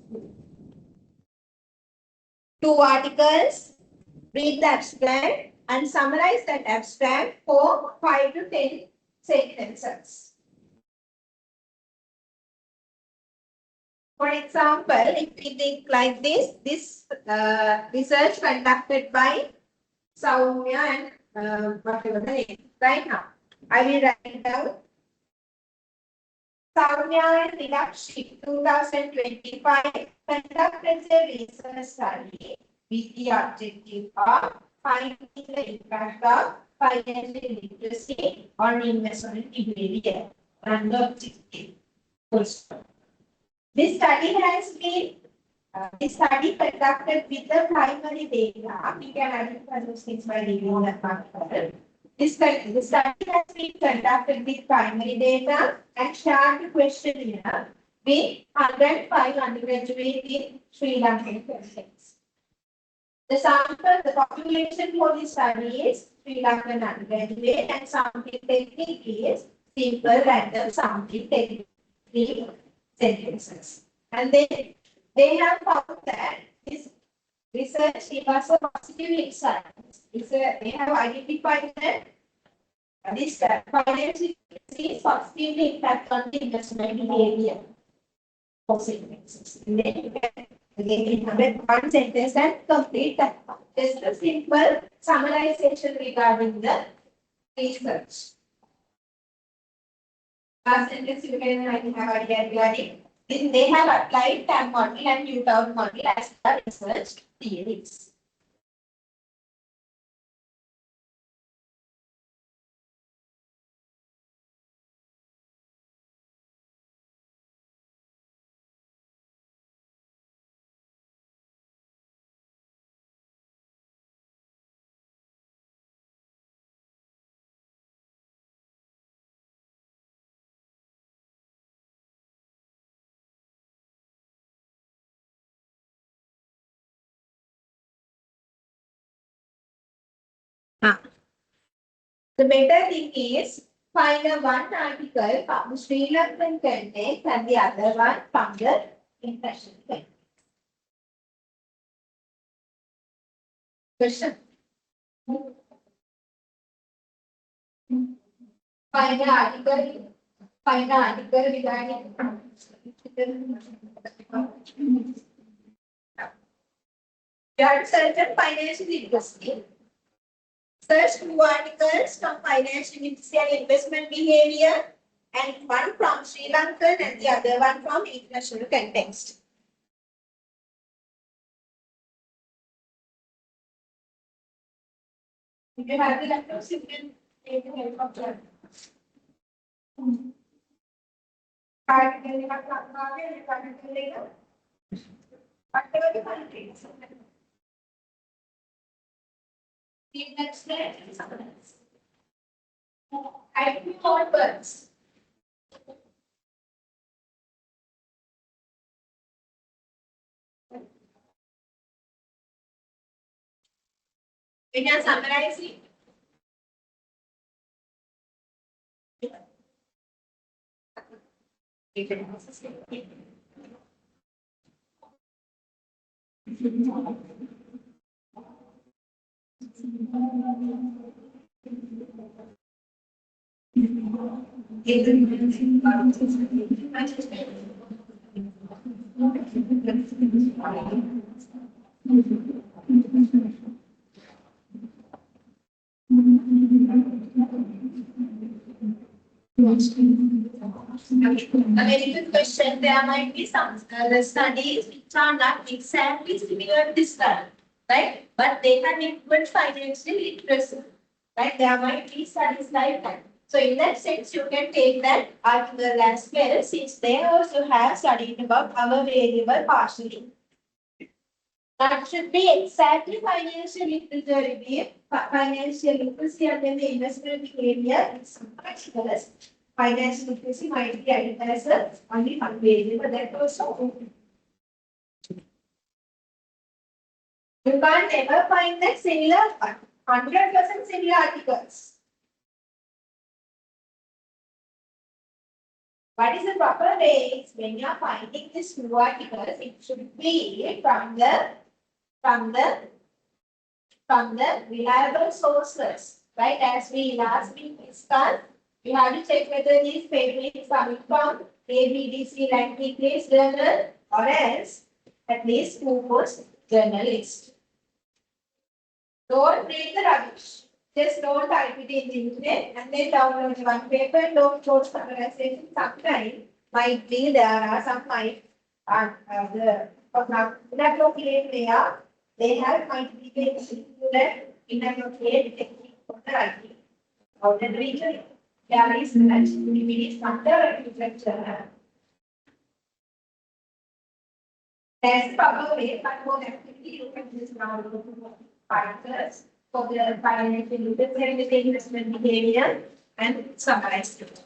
Two articles, read the abstract and summarize that abstract for 5 to 10 sentences. For example, if we think like this research conducted by Soumya and whatever the name right now. I will write down Soumya and Nilakshi 2025 conducted a research study with the objective of finding the impact of financial literacy on investment behavior and the objective. This study has been conducted with the primary data. We can identify those things by reviewing the article. This study has been conducted with primary data and shared the questionnaire with 105 undergraduates in Sri Lankan context. The population for this study is Sri Lankan undergraduate and sampling technique is simple random sampling technique, 3 sentences. And then they have found that this research was a positive insight. They have identified that this financial is positively impact on the investment behavior of sentences. And then you can again remember one sentence and complete that. Just a simple summarization regarding the research. Last sentence you can have idea regarding. They have applied TAM model and Newtown model as the research theories. The better thing is find a one article from the Sri Lankan context and the other one from the international context. Question. Find the article. Find the article regarding. You have to search on financial literacy. Search 2 articles from financial literacy and investment behavior, and one from Sri Lankan and the other one from international context. If you have the laptops, you can take the help of that. The next sentence. I do all words. When you are summarizing, you can also say. A very good question. There might be some the studies which are not exactly similar to this one, right? But they have equal financial literacy, right? There might be studies like that. So in that sense, you can take that article as well, since they also have studied about our variable partially. That should be exactly financial literacy. Financial literacy and then the investment behavior is particular. Financial literacy might be identified as only one variable, that also. You can't ever find that similar 100% similar articles. What is the proper way? When you are finding these two articles, it should be from the reliable sources, right? As we last week discussed, we have to check whether these paper is coming from ABDC ranking list journal or else at least two post journalist. Don't read the rubbish. Just don't type it in the internet and then download one paper and don't close summarization. Sometimes might be there are some might the for example, inappropriate layer, they have multiplication included inappropriate technique for the writing. Or the region there is activity under architecture. There's the proper way, but more activity you can just now go to factors for the financial literacy, the investment behavior, and summarize it.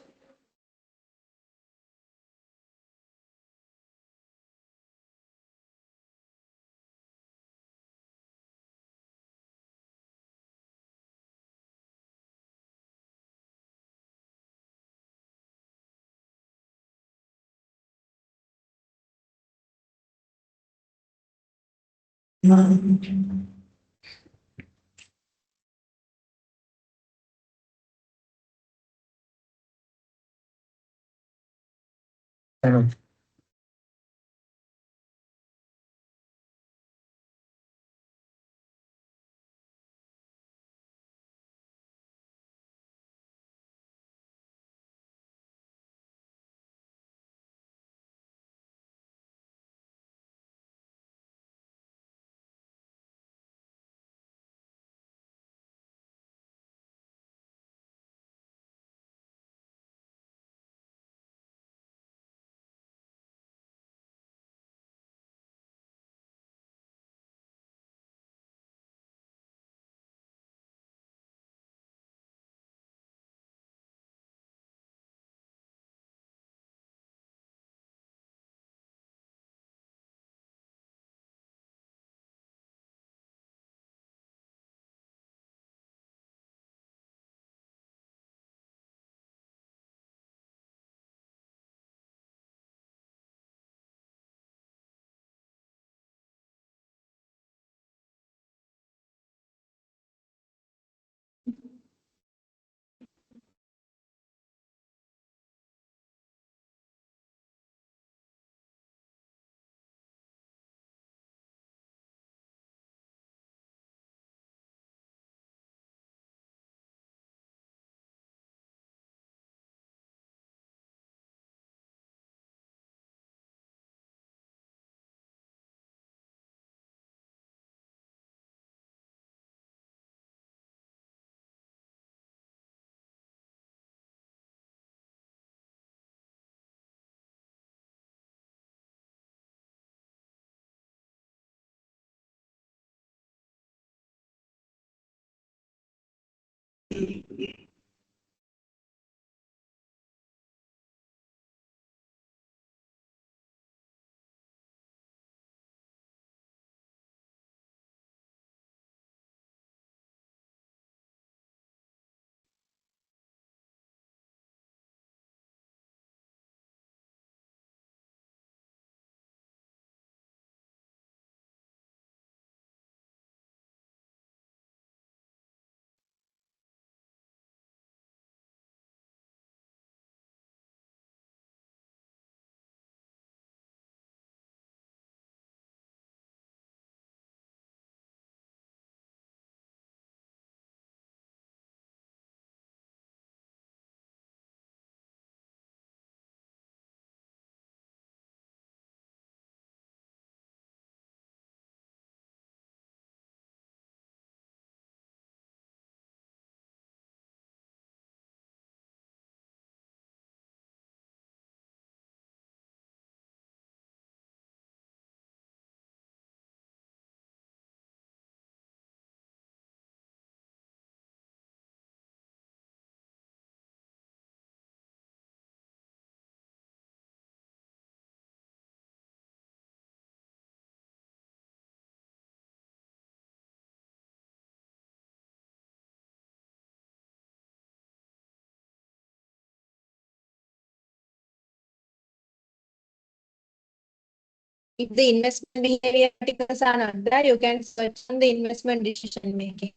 If the investment behavior articles are not there, you can search on the investment decision making.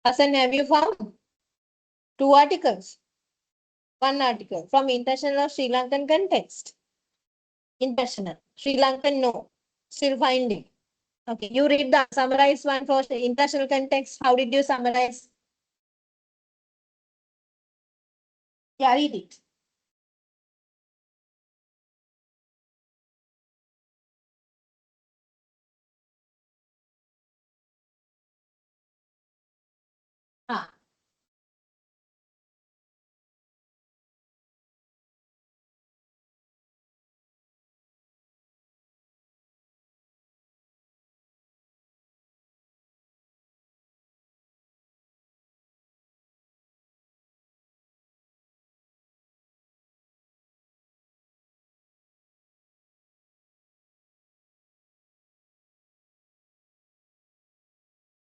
Hassan, have you found 2 articles? 1 article from international or Sri Lankan context. International. Sri Lankan, no. Still finding. Okay, you read the summarized one for the international context. How did you summarize? Yeah, read it. Ah.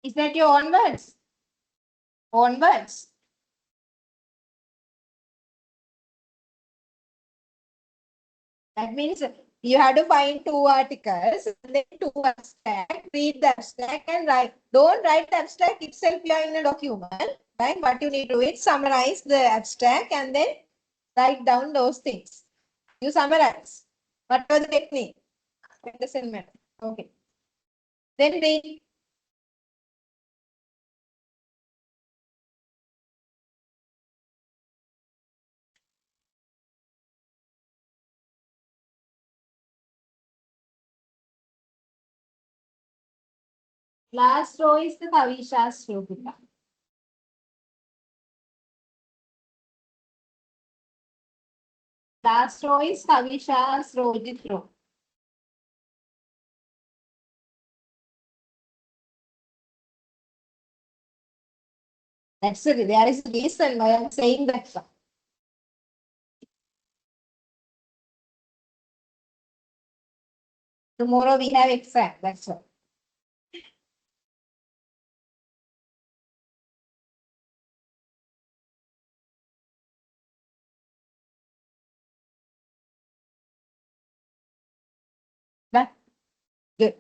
Is that your own words? Own words? That means you have to find 2 articles, and then 2 abstract, read the abstract and write. Don't write the abstract itself, you are in a document. Right? What you need to do is summarize the abstract and then write down those things. You summarize. What was the technique? Understand, madam? Okay. Then read. Last row is the Kavisha's Rupika. Last row is Kavisha's Rojit row. That's it. There is a reason why I'm saying that. Tomorrow we have exam. That's all. Done. Good.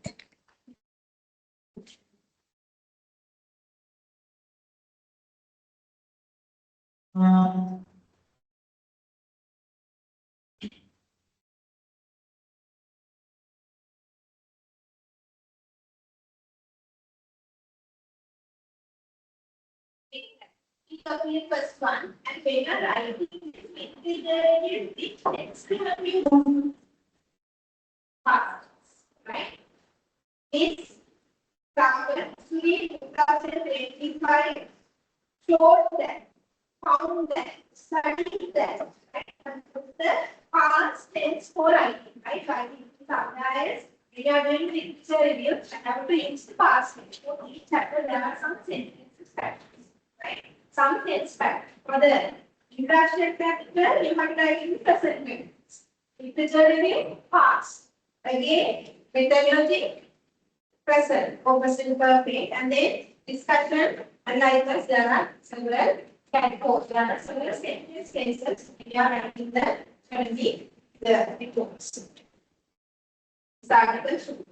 First one, and when you are writing this next right? It's successfully 2025 showed that, found that, studied that, and the past tense for writing, right? Writing sometimes when you are doing literature review, you have to use the past tense. For each chapter, there are some sentences factors, right? Some tense factors. For the interaction factor, you have to write in present tense. Literature review, past. Again, methodology, present or present perfect, and then discussion, and likewise there are several categories. There are several sentence cases we are writing the reports. Article should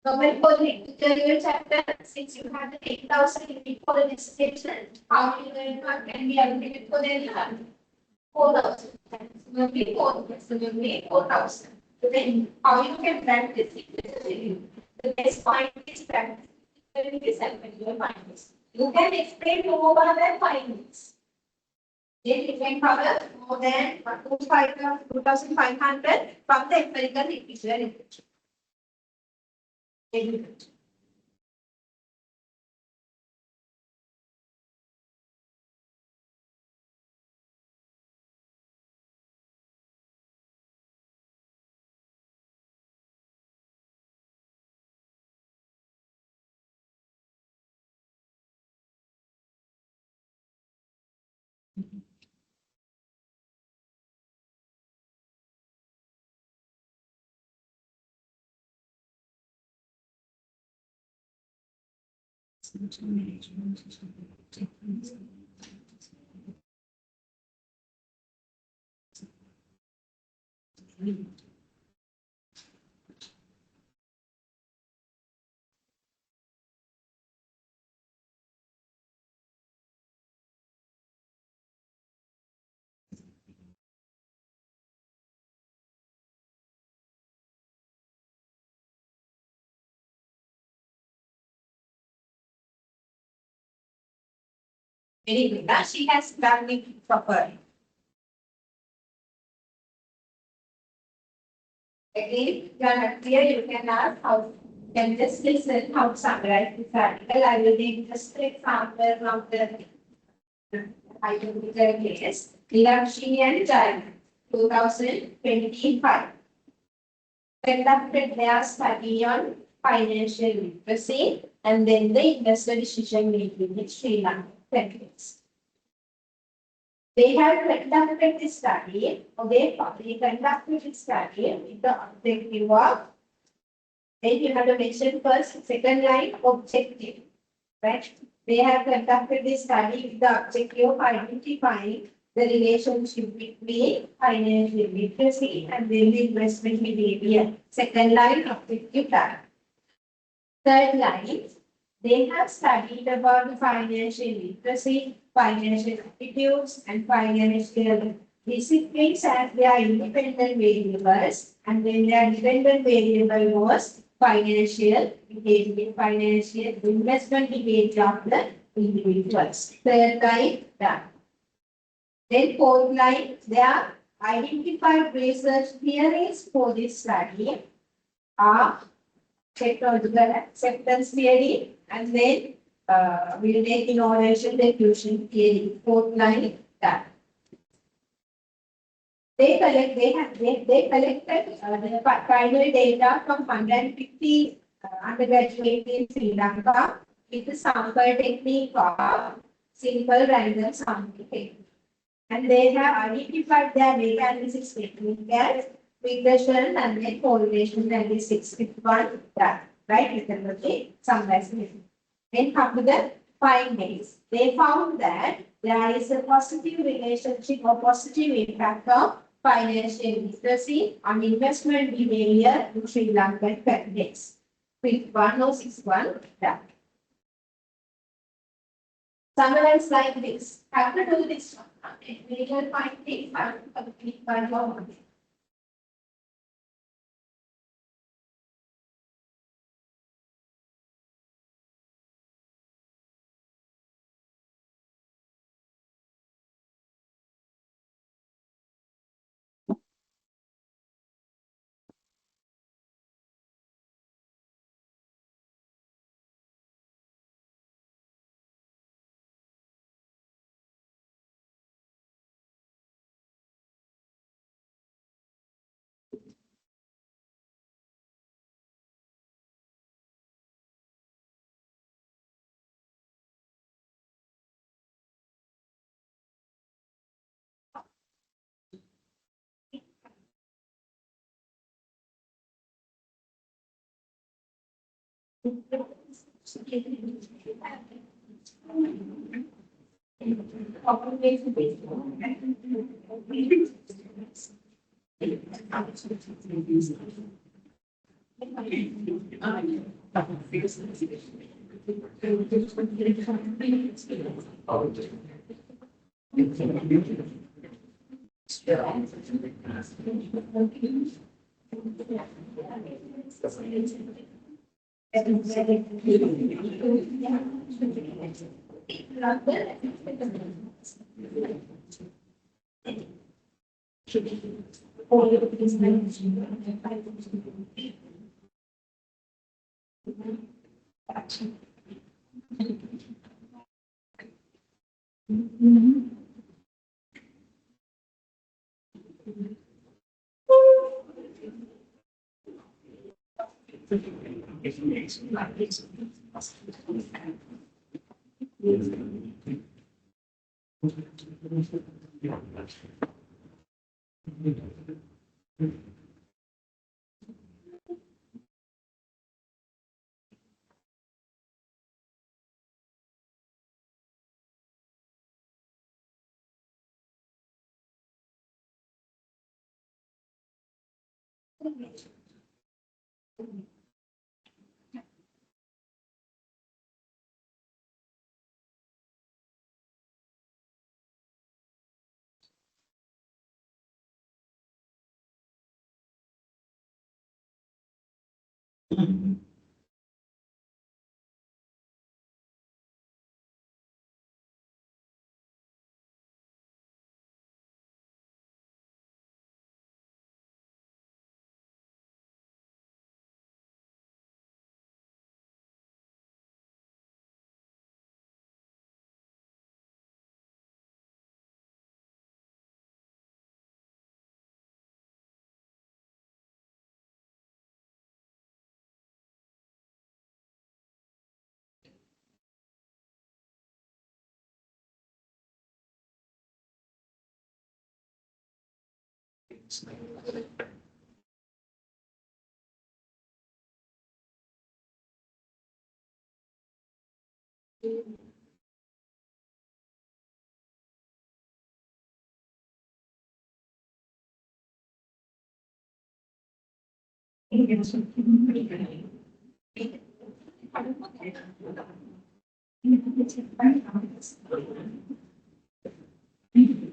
When for the chapter, since you have the 8,000 for the dissertation, how you can be allocated for the 4,000. So we 4,000. So then how you can practice it? The best point is practice. You can explain more than 5 minutes. Then you can cover more than 2,500 from the empirical literature. Very good. Now she has done it properly. Again, you are not clear, you can ask how, you can just listen how to summarize this article. I will take just an example from the hypothetical case. Lakshmi and China, 2025. Conducted their study on financial literacy and then the investor decision making in Sri Lanka. They have conducted this study, or they conducted this study with the objective of, then you have to mention first, second line, objective, right? They have conducted this study with the objective of identifying the relationship between financial literacy and then the investment behavior. Second line, objective data. Third line, they have studied about the financial literacy, financial attitudes, and financial disciplines as their independent variables, and then their dependent variable was financial behavior, financial investment behavior of the individuals. Third line, done. Then fourth line, they are identified research theories for this study are technological acceptance theory, and then we'll take innovation diffusion theory. Fourth line, that. They collected the primary data from 150 undergraduates in Sri Lanka with the sample technique of simple random sampling. And they have identified their data analysis technique as regression and then correlation analysis with one data, right? You can look at summarize. Then come to the findings. They found that there is a positive relationship or positive impact of financial literacy on investment behavior in Sri Lankan candidates. With 1061 data. Summarize like this. Have to do this one. We will find things by law.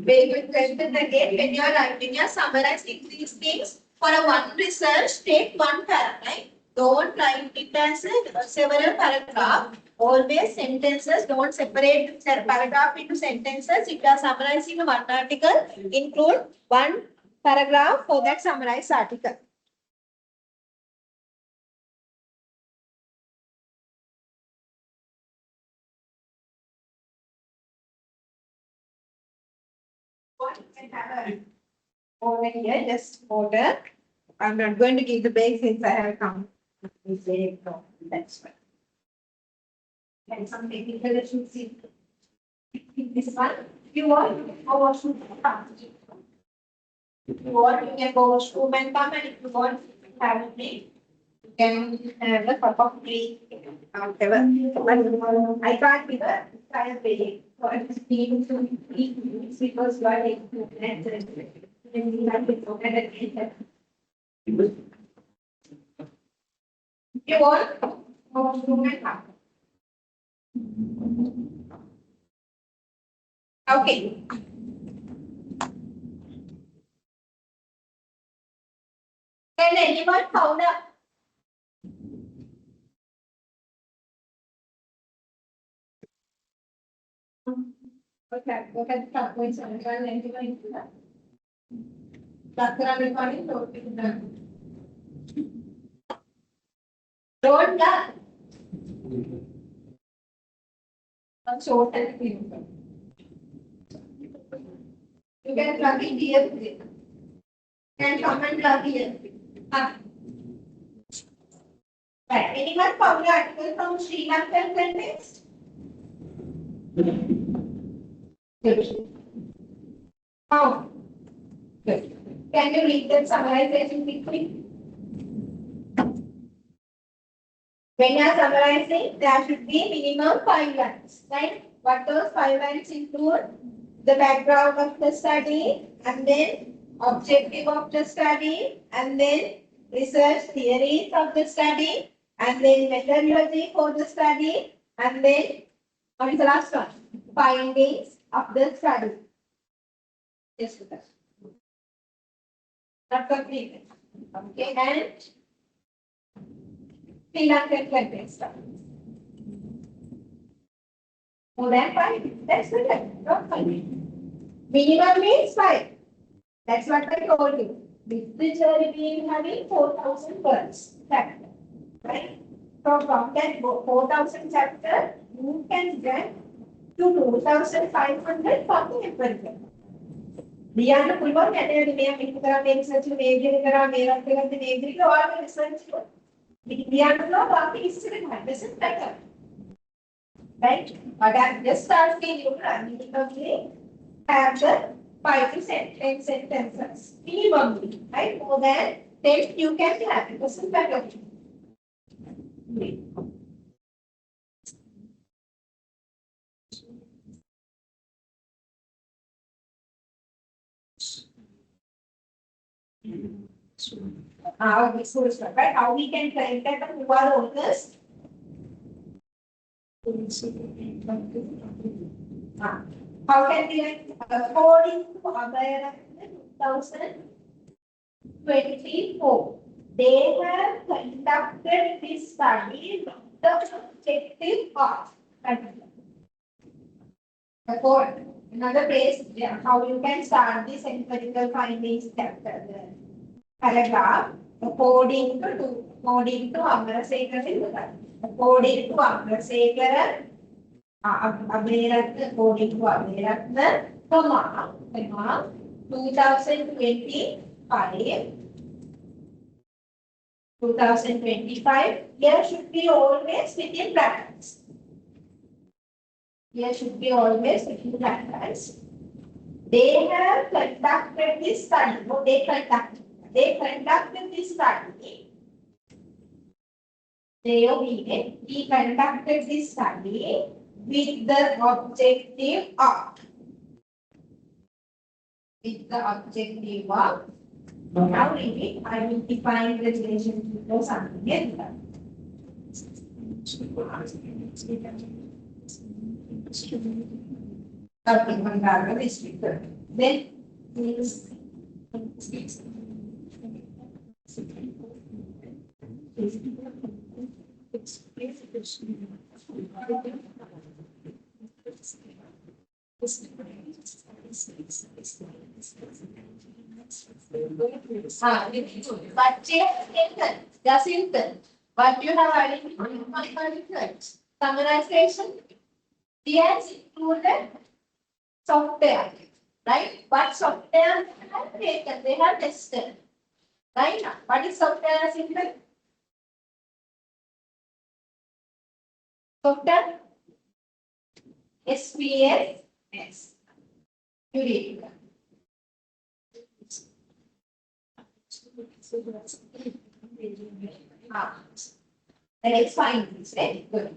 Very good question again. When you are summarizing these things for a one research, take one paragraph. Don't write it as several paragraphs. Always sentences. Don't separate the paragraph into sentences. If you are summarizing one article, include one paragraph for that summarized article. Over here, just order. I'm not going to give the base since I have come. That's fine. And some technical issues. This one, you want or washroom? If you want, you can go washroom and come, and if you want, have a drink. You can have a cup of tea. Whatever. I can't give a kind of pay. So I just need to eat because you are taking and we have to look at it. You want washroom and come. Okay. Can anyone found a okay, look at the points and run anyone into that. That's what I'm recording. Don't that. I'm short and clean. You can plug it here. Can come and plug here. Right. Anyone found the article from Srilankan context? Good. Oh. Good. Can you read that summarization quickly? When you are summarizing, there should be minimum 5 lines, right? What those 5 lines include? The background of the study, and then objective of the study, and then research theories of the study, and then methodology for the study, and then what is the last one? Findings of the study. Yes, sir. Not completed. Okay, and Srilankan context. More than 5. That's good. Not 5. Minimum means 5. That's what I told you. With the jury being having 4,000 words chapter. Right? So from that 4,000 chapter, you can get to 2,500 from the empirical. ලියන්න පුළුවන් යටේදී මෙයා මේක කරා මේ research එක මේ විදිහට කරා මේ රත් එකත් මේ විදිහට ඔයාලගේ රිසර්ච් එක ලියන්න පුළුවන් වාක්‍ය ඉස්සර ගන්න doesn't matter. Right? But I'm just asking you to minimally have the 5 to 10 sentences. Minimally, right? More than 10 you can have. It doesn't matter. Right? How we can claim that who are authors? How can we like according to our 2024, they have conducted this study with the objective of another place, how you can start this empirical findings chapter. Paragraph according to Amarasekara, according to Amarasekara, according to Abhiratna, 2025, here should be always within brackets. Here should be always within brackets. They have conducted this study. No, they conducted this study. We conducted this study with the objective of. Now really, I will define the relationship or something else. Okay, one paragraph is written. Then but you have identified summarization. The has included software, right? What software they have taken, they have tested, right? What is software as in the software? SPSS. You read it. Let's find this, right? Good.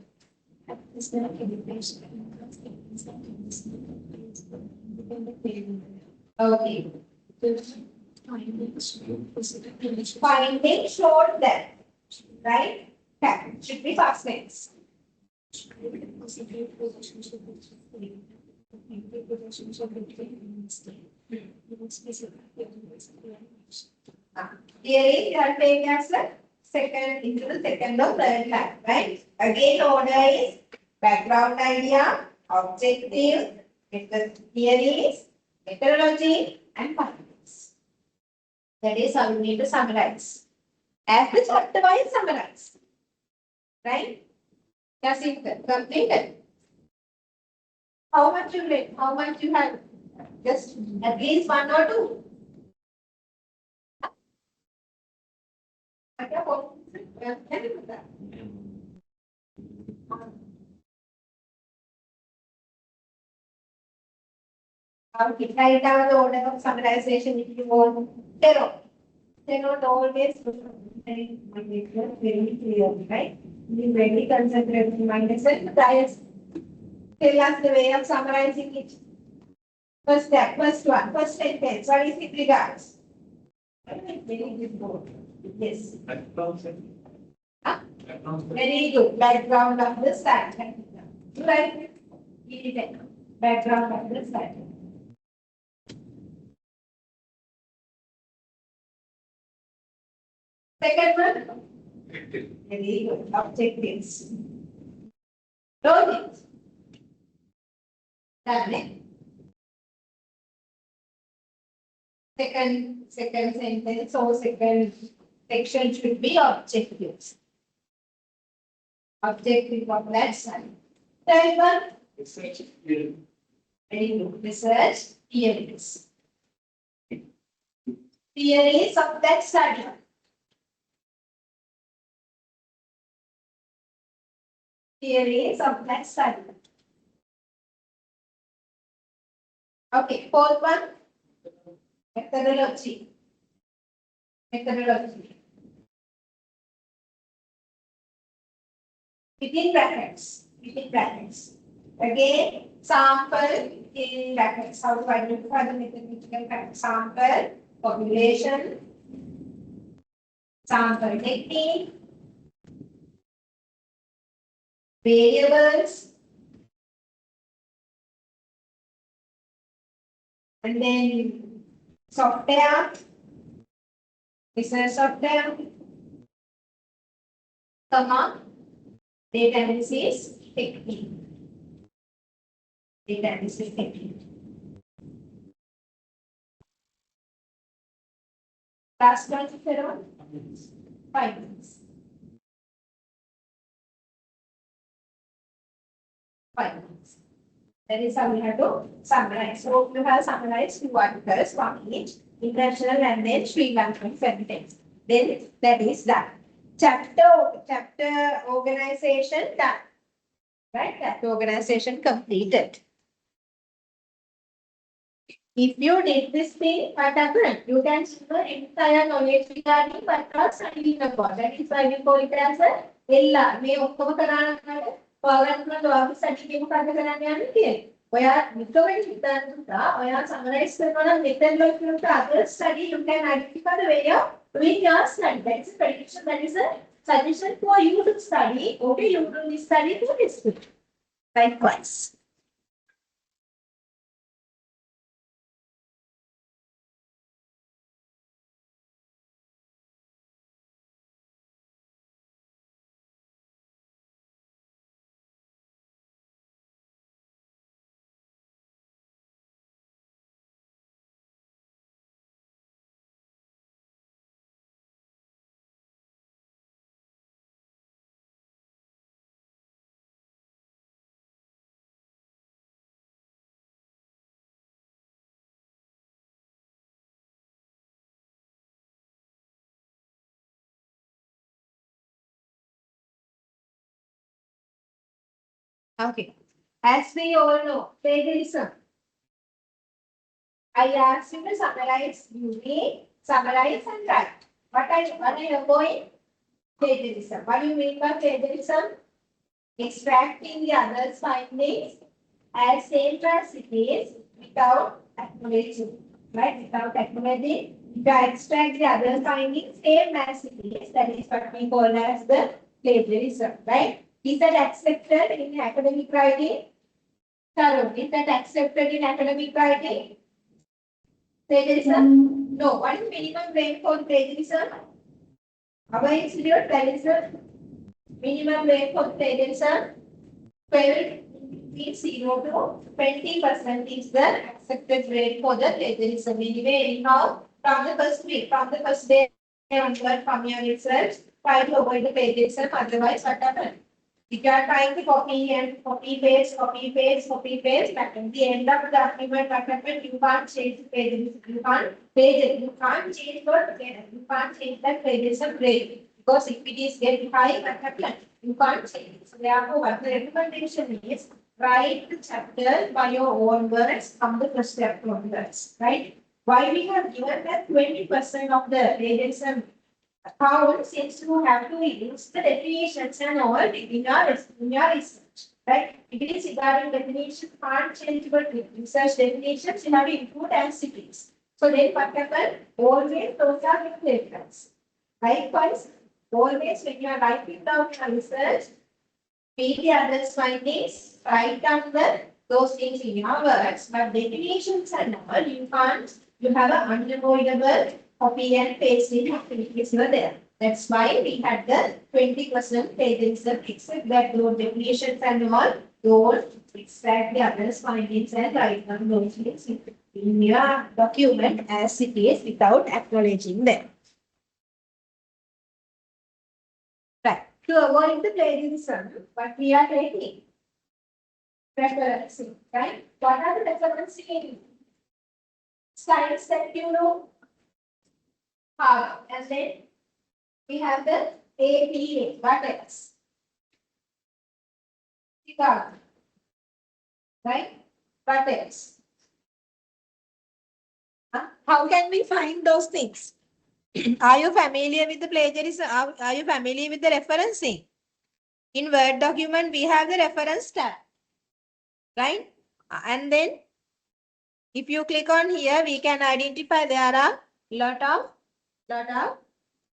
Okay. Finding showed that, right? Should be past tense. Theory you are taking as the second into the second or third line, right? Again, order is background idea, objective, theories, methodology, and findings. That is how you need to summarize. As the chapter wise summarize. Right? That's it. Completed. How much you read? How much you have? Just at least 1 or 2. Write down the order of summarization if you want. Cannot always very clear, right? Be very concentrated in mind itself. Tell us the way of summarizing it. First step, first one, first sentence. What is it regards? Yes. Huh? Very good. Background of the study. Right? Background of the study. Second one. Very good. Objectives. Logic. Done it. Second sentence or second section should be objectives. Objective of that study. Third one. Research theory. Very good. Research theories. Theories of that study. Theories of that study. Okay, fourth one. Methodology. Methodology. Within brackets. Within brackets. Again, sample in brackets. How to identify the methodological factors? Sample, population, sample technique, variables, and then software, business software, comma, data analysis technique. Data analysis technique. Last one, Ferron? 5 minutes. 5 minutes. That is how we have to summarize. So you have summarized two articles, one each, international and then Sri Lankan sentence. Then that is done. Chapter organization done. Right? Chapter organization completed. If you did this thing, what happened? You can see the entire knowledge regarding what you are studying about. That is why we call it as a Ella. May ඔක්කොම කරානකට පාරක් ඔයාගේ study එක මොකද කරන්න යන්නේ කියලා. ඔයා විතරක් හිතන්නා ඔයා summarize කරනවා නම් method look කරලා other study you can identify the way of doing your study. That is a prediction. That is a suggestion for you to study. Okay, you do this study to this. Likewise. Okay. As we all know, plagiarism. I asked you to summarize. You may summarize and write. What are you going? Plagiarism. What do you mean by plagiarism? Extracting the other's findings as same as it is without acknowledging. Right? Without acknowledging. If I extract the other findings same as it is, that is what we call as the plagiarism. Right? Is that accepted in academic writing? Thorough. Is that accepted in academic writing? Plagiarism? No. What is minimum rate for plagiarism? Our institute, that is the minimum rate for plagiarism. 12 means 0 to 20% is the accepted rate for the plagiarism. Anyway, anyhow, from the first day onward from your research, try to avoid the plagiarism. Otherwise, what happens? If you are trying to copy and copy paste, but at the end of the document, what happens? You can't change the pages. You can't page it. You can't change what you can't change that plagiarism rate. Because if it is getting high, what happens? You can't change it. So therefore, what the recommendation is, write the chapter by your own words from the first chapter onwards. Right? Why we have given that 20% of the plagiarism account, since you have to use the definitions and all in your research. Right? If it is regarding definition, can't change but research definitions, you have to include as it is. So then what happens? Always those are with reference. Likewise, always when you are writing down your research, read the others findings, write down those things in your words, but definitions and all, you can't, you have an unavoidable copy and pasting activities were there. That's why we had the 20% plagiarism, except that those definitions and all, don't extract the others findings and write down those things in your document as it is without acknowledging them. Right. To avoid the plagiarism, what we are taking? Referencing, right? What are the referencing styles that you know? How? And then we have the APA. What else? Right? What else? How can we find those things? Are you familiar with the plagiarism? Are you familiar with the referencing? In Word document, we have the reference tab. Right? And then, if you click on here, we can identify there are lot of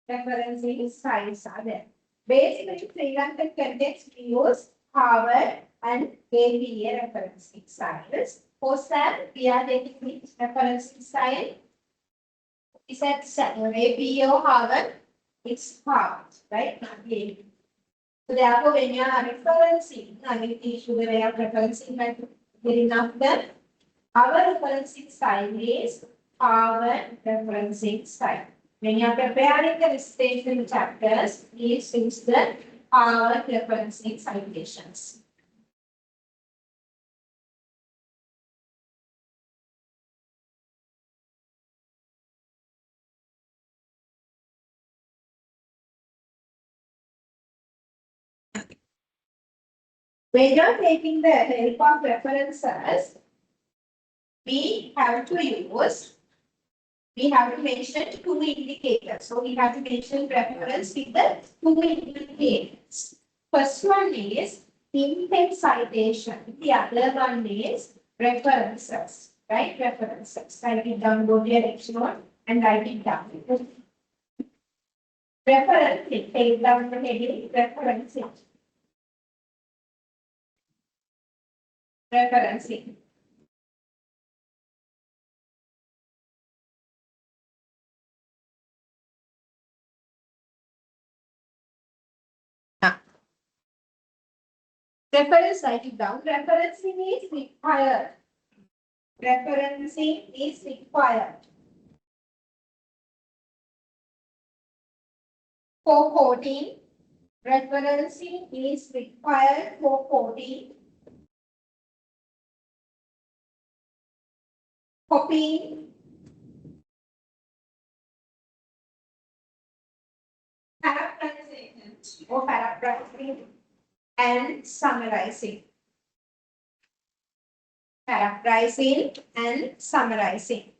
referencing styles are there. Basically, Sri Lankan context we use Harvard and APA referencing styles. For that, we are taking which referencing style? Is that APA or Harvard? It's Harvard, right? Not APA. So therefore, when you are referencing, I will teach you the way of referencing, but very enough that our referencing style is Harvard referencing style. When you are preparing the recitation chapters, please use the Harvard referencing citations. When you are taking the help of references, we have to mention two indicators. So we have to mention reference with the two indicators. First one is in-text citation. The other one is references. Right? References. Write it down, go to your lecture note and write it down. Referencing. Take down the heading. Referencing. Referencing. Reference, write it down. Referencing is required. Referencing is required. For quoting, referencing is required for quoting. Copying, paraphrasing or paraphrasing, and summarizing. Paraphrasing and summarizing.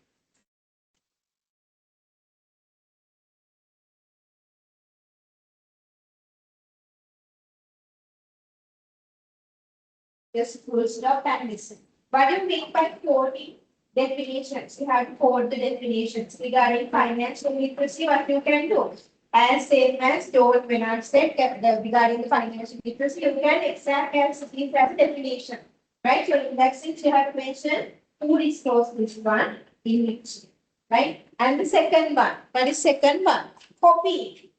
Just full stop and listen. What do you mean by quoting? Definitions. You have to quote the definitions regarding financial literacy. What you can do? As same as George Bernard said regarding the financial literacy, you can exact as it is as a definition. Right? So in that sense, you have to mention who disclose this one in which. Right? And the second one. What is second one? Copy.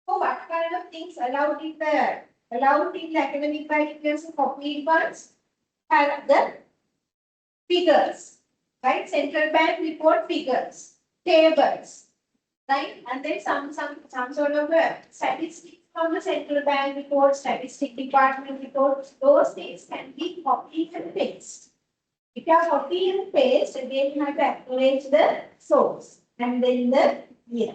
So what kind of things allowed in the academic writing copy ones? Have the figures, right? Central bank report figures, tables, right? And then some sort of statistics from the central bank report, statistic department report. Those things can be copy and paste. If you are copy and paste, again you have to acknowledge the source. And then the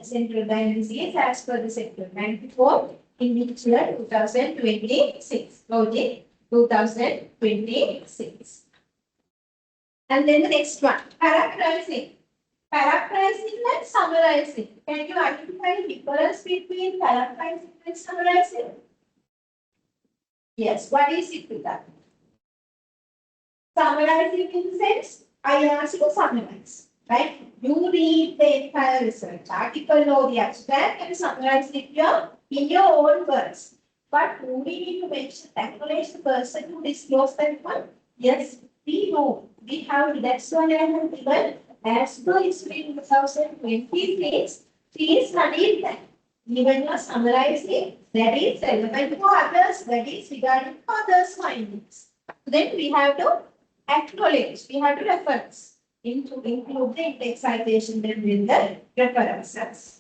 central bank is as per the central bank report in which year 2026. Logic 2026. And then the next one, paraphrasing. Paraphrasing and summarizing. Can you identify the difference between paraphrasing and summarizing? Yes, what is it to that? Summarizing in the sense, I ask you to summarize, right? You read the entire research article or the abstract and summarize it in your own words. But do we need to mention, acknowledge the person who disclosed that one? Yes, we know. We have, that's why I have given as per history 2026, please study that. Even you are summarizing, that is relevant for others, that is regarding others' findings. Then we have to acknowledge, we have to reference include the index citation then with the references.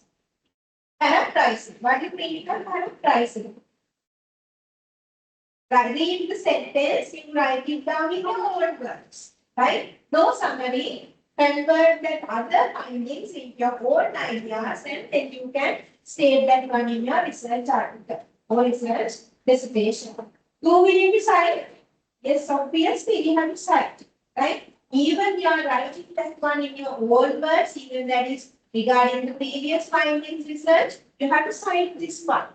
Characterizing. What do you mean by characterizing? Read the sentence, you write it down in your own words. Right? No summary. Convert that other findings into your own ideas and then you can state that one in your research article or research dissertation. Do we need to cite? Yes, obviously we have to cite. Right? Even you are writing that one in your own words, even that is regarding the previous findings research, you have to cite this one.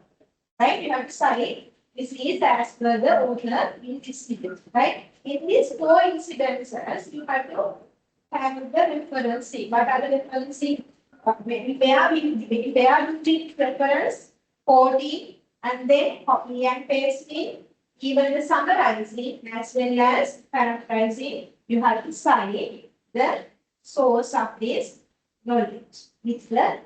Right? You have to cite. This is as per the author in this video, right? In these coincidences, you have to have the referencing. What are the referencing? Where we take reference, coding, and then copy and pasting, even the summarizing as well as characterizing. You have to cite the source of this knowledge. It's the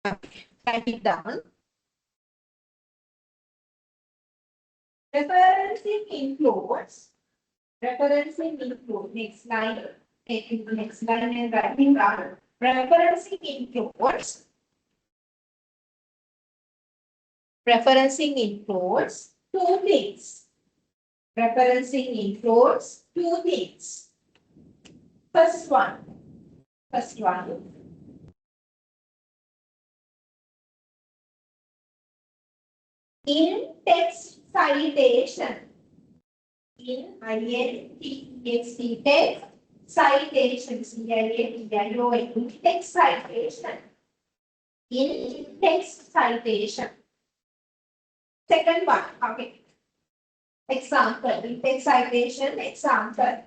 write it down. Referencing includes next line, taking the next line and writing down. Referencing includes two things. Referencing includes two things. First one. In-text citation. In-text citation. In-text citation. In-text citation. Second one. Okay. Example. In-text citation. Example.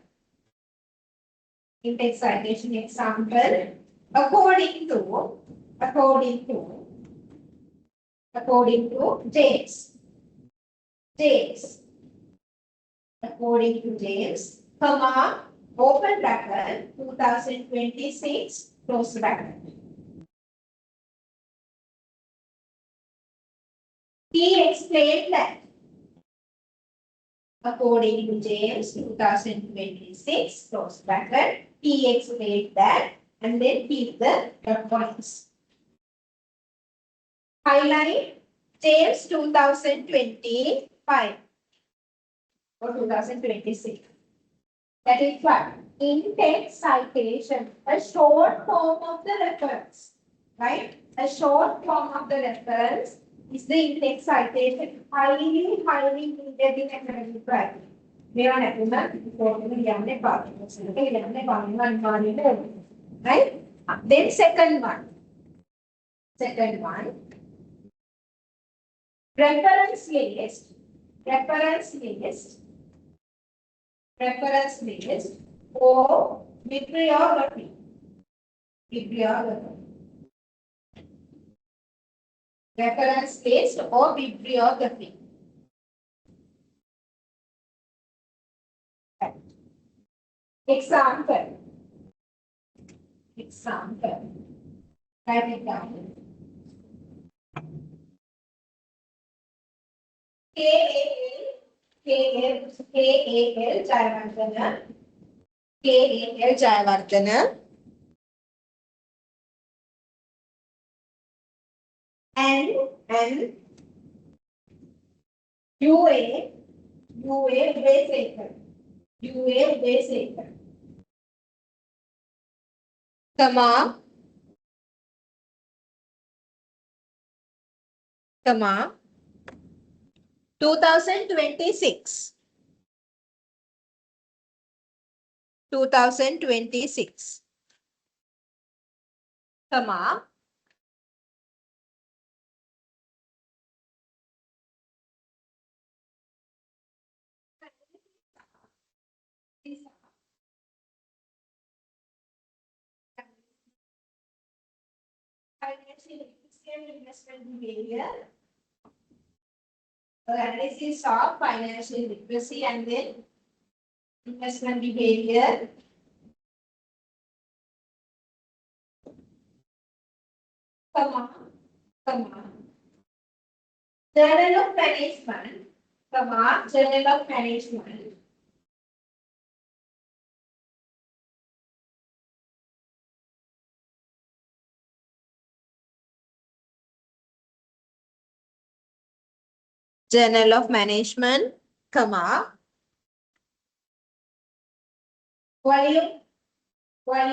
In-text citation. Example. According to James. According to James, comma, open bracket, 2026, close bracket. He explained that. According to James, 2026, close bracket, he explained that, and then keep the reference. Highlight James 2025 or 2026. That is what? In-text citation, a short form of the reference, right? A short form of the reference is the in-text citation. Highly needed in academic writing. We are at the right? Then second one. Reference list or bibliography. Reference list or bibliography. Example. Write it down. KAL Jayavardhana and UA Basaker, comma 2026, comma financial literacy and investment behavior. Analysis of financial literacy and then investment behavior. Comma. Journal of management. Journal of management. Journal of Management, volume 1,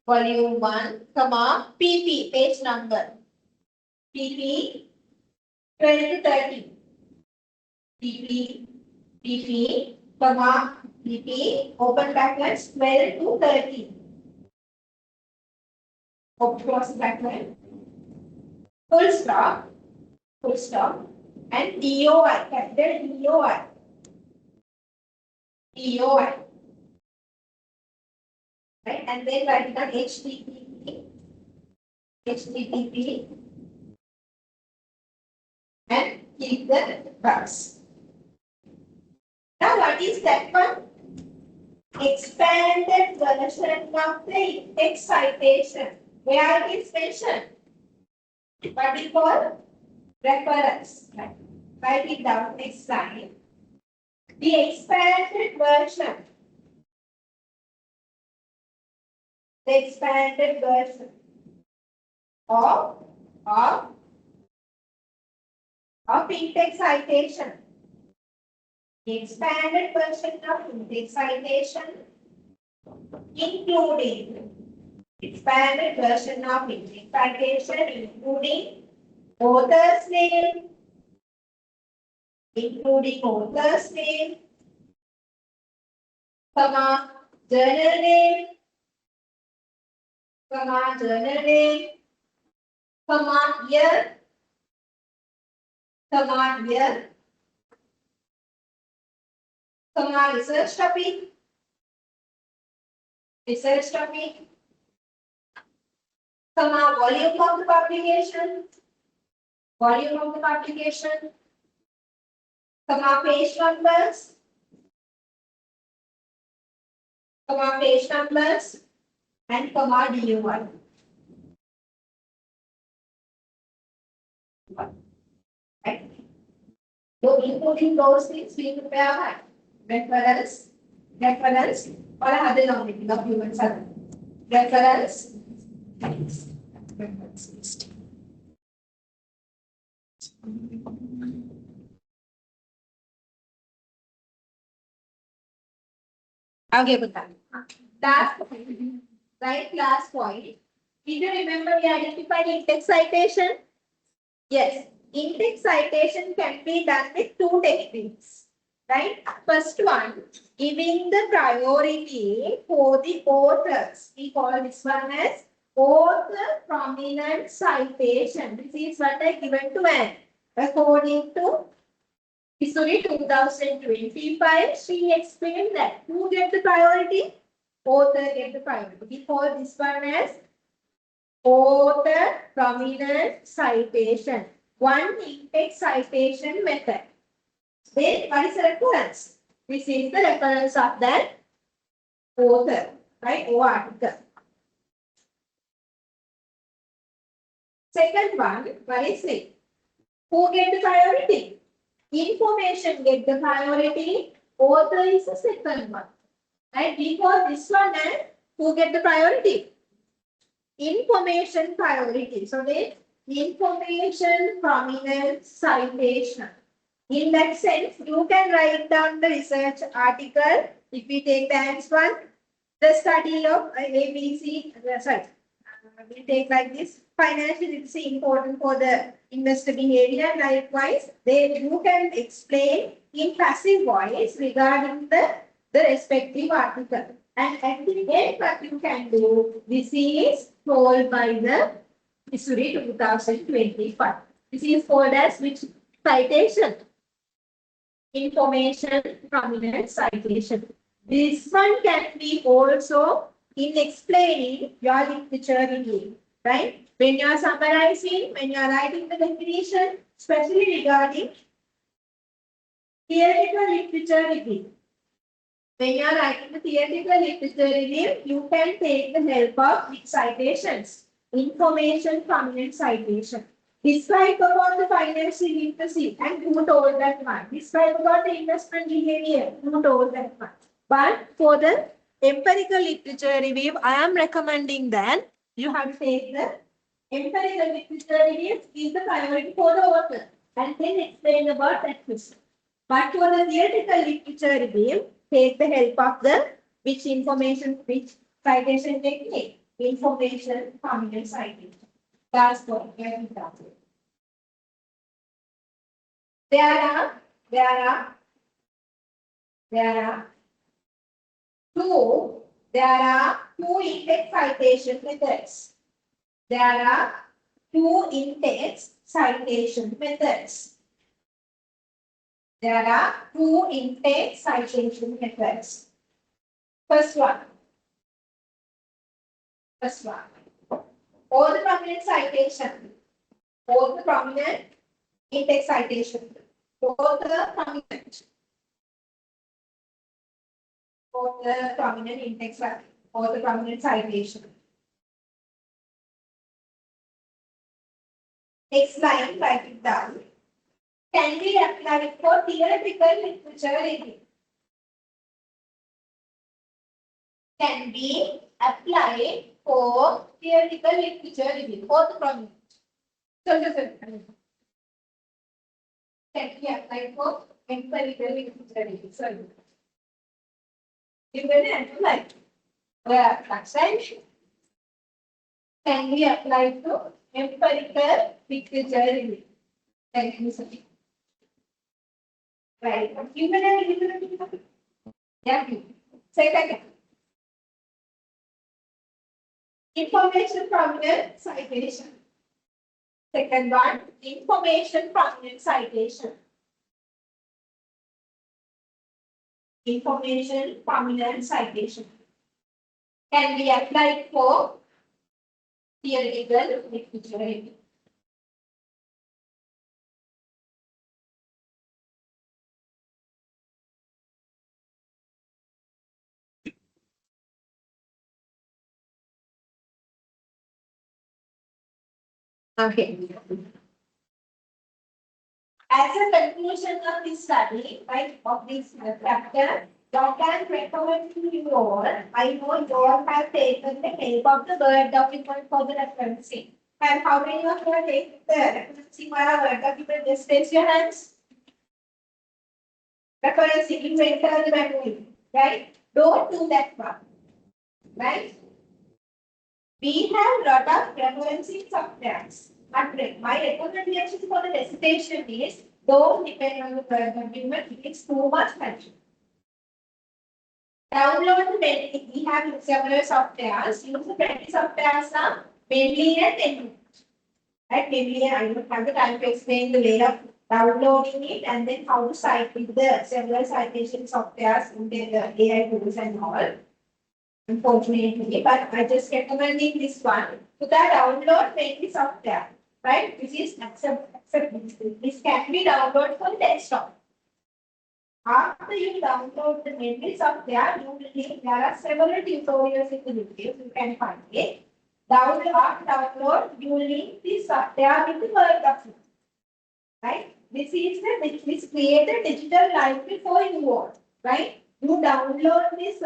volume 1, PP, page number, PP 12 to 30, PP, open brackets 12 to 30. Close bracket, full stop, and DOI, capital DOI. Right, and then write down HTTP, and keep the box. Now, what is that one? Expanded version of the index citation. Where it is mentioned? What we call reference. Right. Write it down next line. The expanded version. The expanded version of index citation. The expanded version of index citation, including expanded version of index citation, including author's name, journal name, year, research topic, volume of the publication, page numbers, and DOI. Right. So including those things, we prepare reference, or other documents are reference. Okay, but last point. Right, last point. Did you remember we identified index citation? Yes, index citation can be done with two techniques. Right? First one, giving the priority for the authors. We call this one as author prominent citation. This is what I given to Anne. According to History 2025, she explained that who get the priority? Author get the priority. We call this one as author prominent citation. One index citation method. Then what is the reference? This is the reference of that author, right? Or article. Second one, what is it? Who get the priority? Information get the priority. Author is the second one. Right? We call this one as who get the priority? Information priority. So the information prominent citation. In that sense, you can write down the research article. If we take the next one, the study of ABC, we take like this. Financial literacy important for the investor behavior. Likewise, you can explain in passive voice regarding the respective article. And at the end, what you can do, this is told by the History 2025. This is called as which citation? Information prominent citation. This one can be also in explaining your literature review, right? When you are summarizing, when you are writing the definition, especially regarding theoretical literature review. When you are writing the theoretical literature review, you can take the help of citations, information, prominent citation. Describe about the financial literacy and who told that one. Describe about the investment behavior, who told that one. But for the empirical literature review, I am recommending that you have to take the empirical literature review, give the priority for the author, and then explain about that question. But for the theoretical literature review, take the help of the which information, which citation technique, information, prominent citation. That's what we have done. There are two index citation methods. There are two index citation methods. There are two intake citation methods. First one. All the prominent citation. All the prominent intake citation. All the prominent. All the prominent intake citation. All the prominent citation. Next line, write it down. Can be applied for theoretical literature review. Can be applied for theoretical literature review. For the prominent. Can be applied for empirical literature review. Sorry. You can apply. Next time. Can be applied to empirical literature review. Thank you, sir. Right. Yeah. Second. Information prominent citation. Second one, information prominent citation. Information prominent citation. Can be applied for theoretical literature review. Okay. As a conclusion of this study, right, of this chapter, what I can recommend to you all, I know you all have taken the help of the Word document for the referencing. And how many of you have taken the referencing via Word document? Just raise your hands. Referencing, you enter the manual, right? Don't do that one, right? We have lot of referencing softwares. But my recommendation for the recitation is don't depend on the Word document. It's too much mention. Download the Bentley. We have several softwares. Use the Bentley softwares are Bentley and Bentley. Right? Bentley, I don't have the time to explain the way of downloading it and then how to cite with the several citation softwares in the AI tools and all. Unfortunately, but I just recommending this one. So that download Bentley software. Right? This is acceptable. This can be downloaded from desktop. After you download the Bentley software, you will see there are several tutorials in the YouTube. You can find it. Download, you will link this software with the Word document. Right? This create a digital library for you all. Right? You download this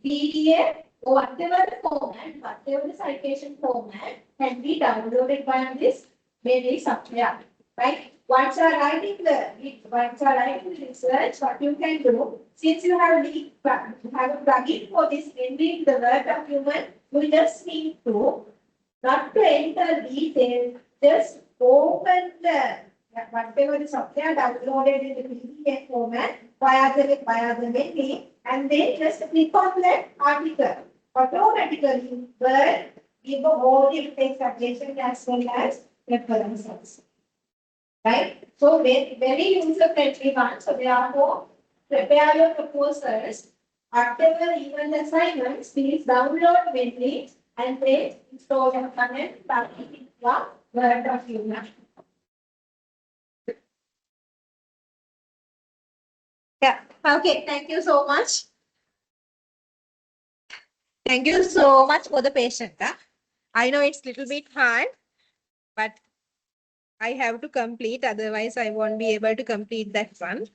PDF or whatever the format, whatever the citation format can be downloaded by this Bentley software. Right? Once you are writing the research, what you can do, since you have a plugin for this Bentley, the Word document, you just need to not to enter details, just open the whatever the software downloaded in the PDF format via the Bentley, and then just click on that article. Automatically, Word give all the text citation as well as references. Right? So very user friendly one. So therefore, prepare your proposals Whatever event assignments, please download Windows and then install the content back in the Word document. Yeah. Okay. Thank you so much. Thank you so much for the patience. I know it's a little bit hard, but I have to complete, otherwise I won't be able to complete that one.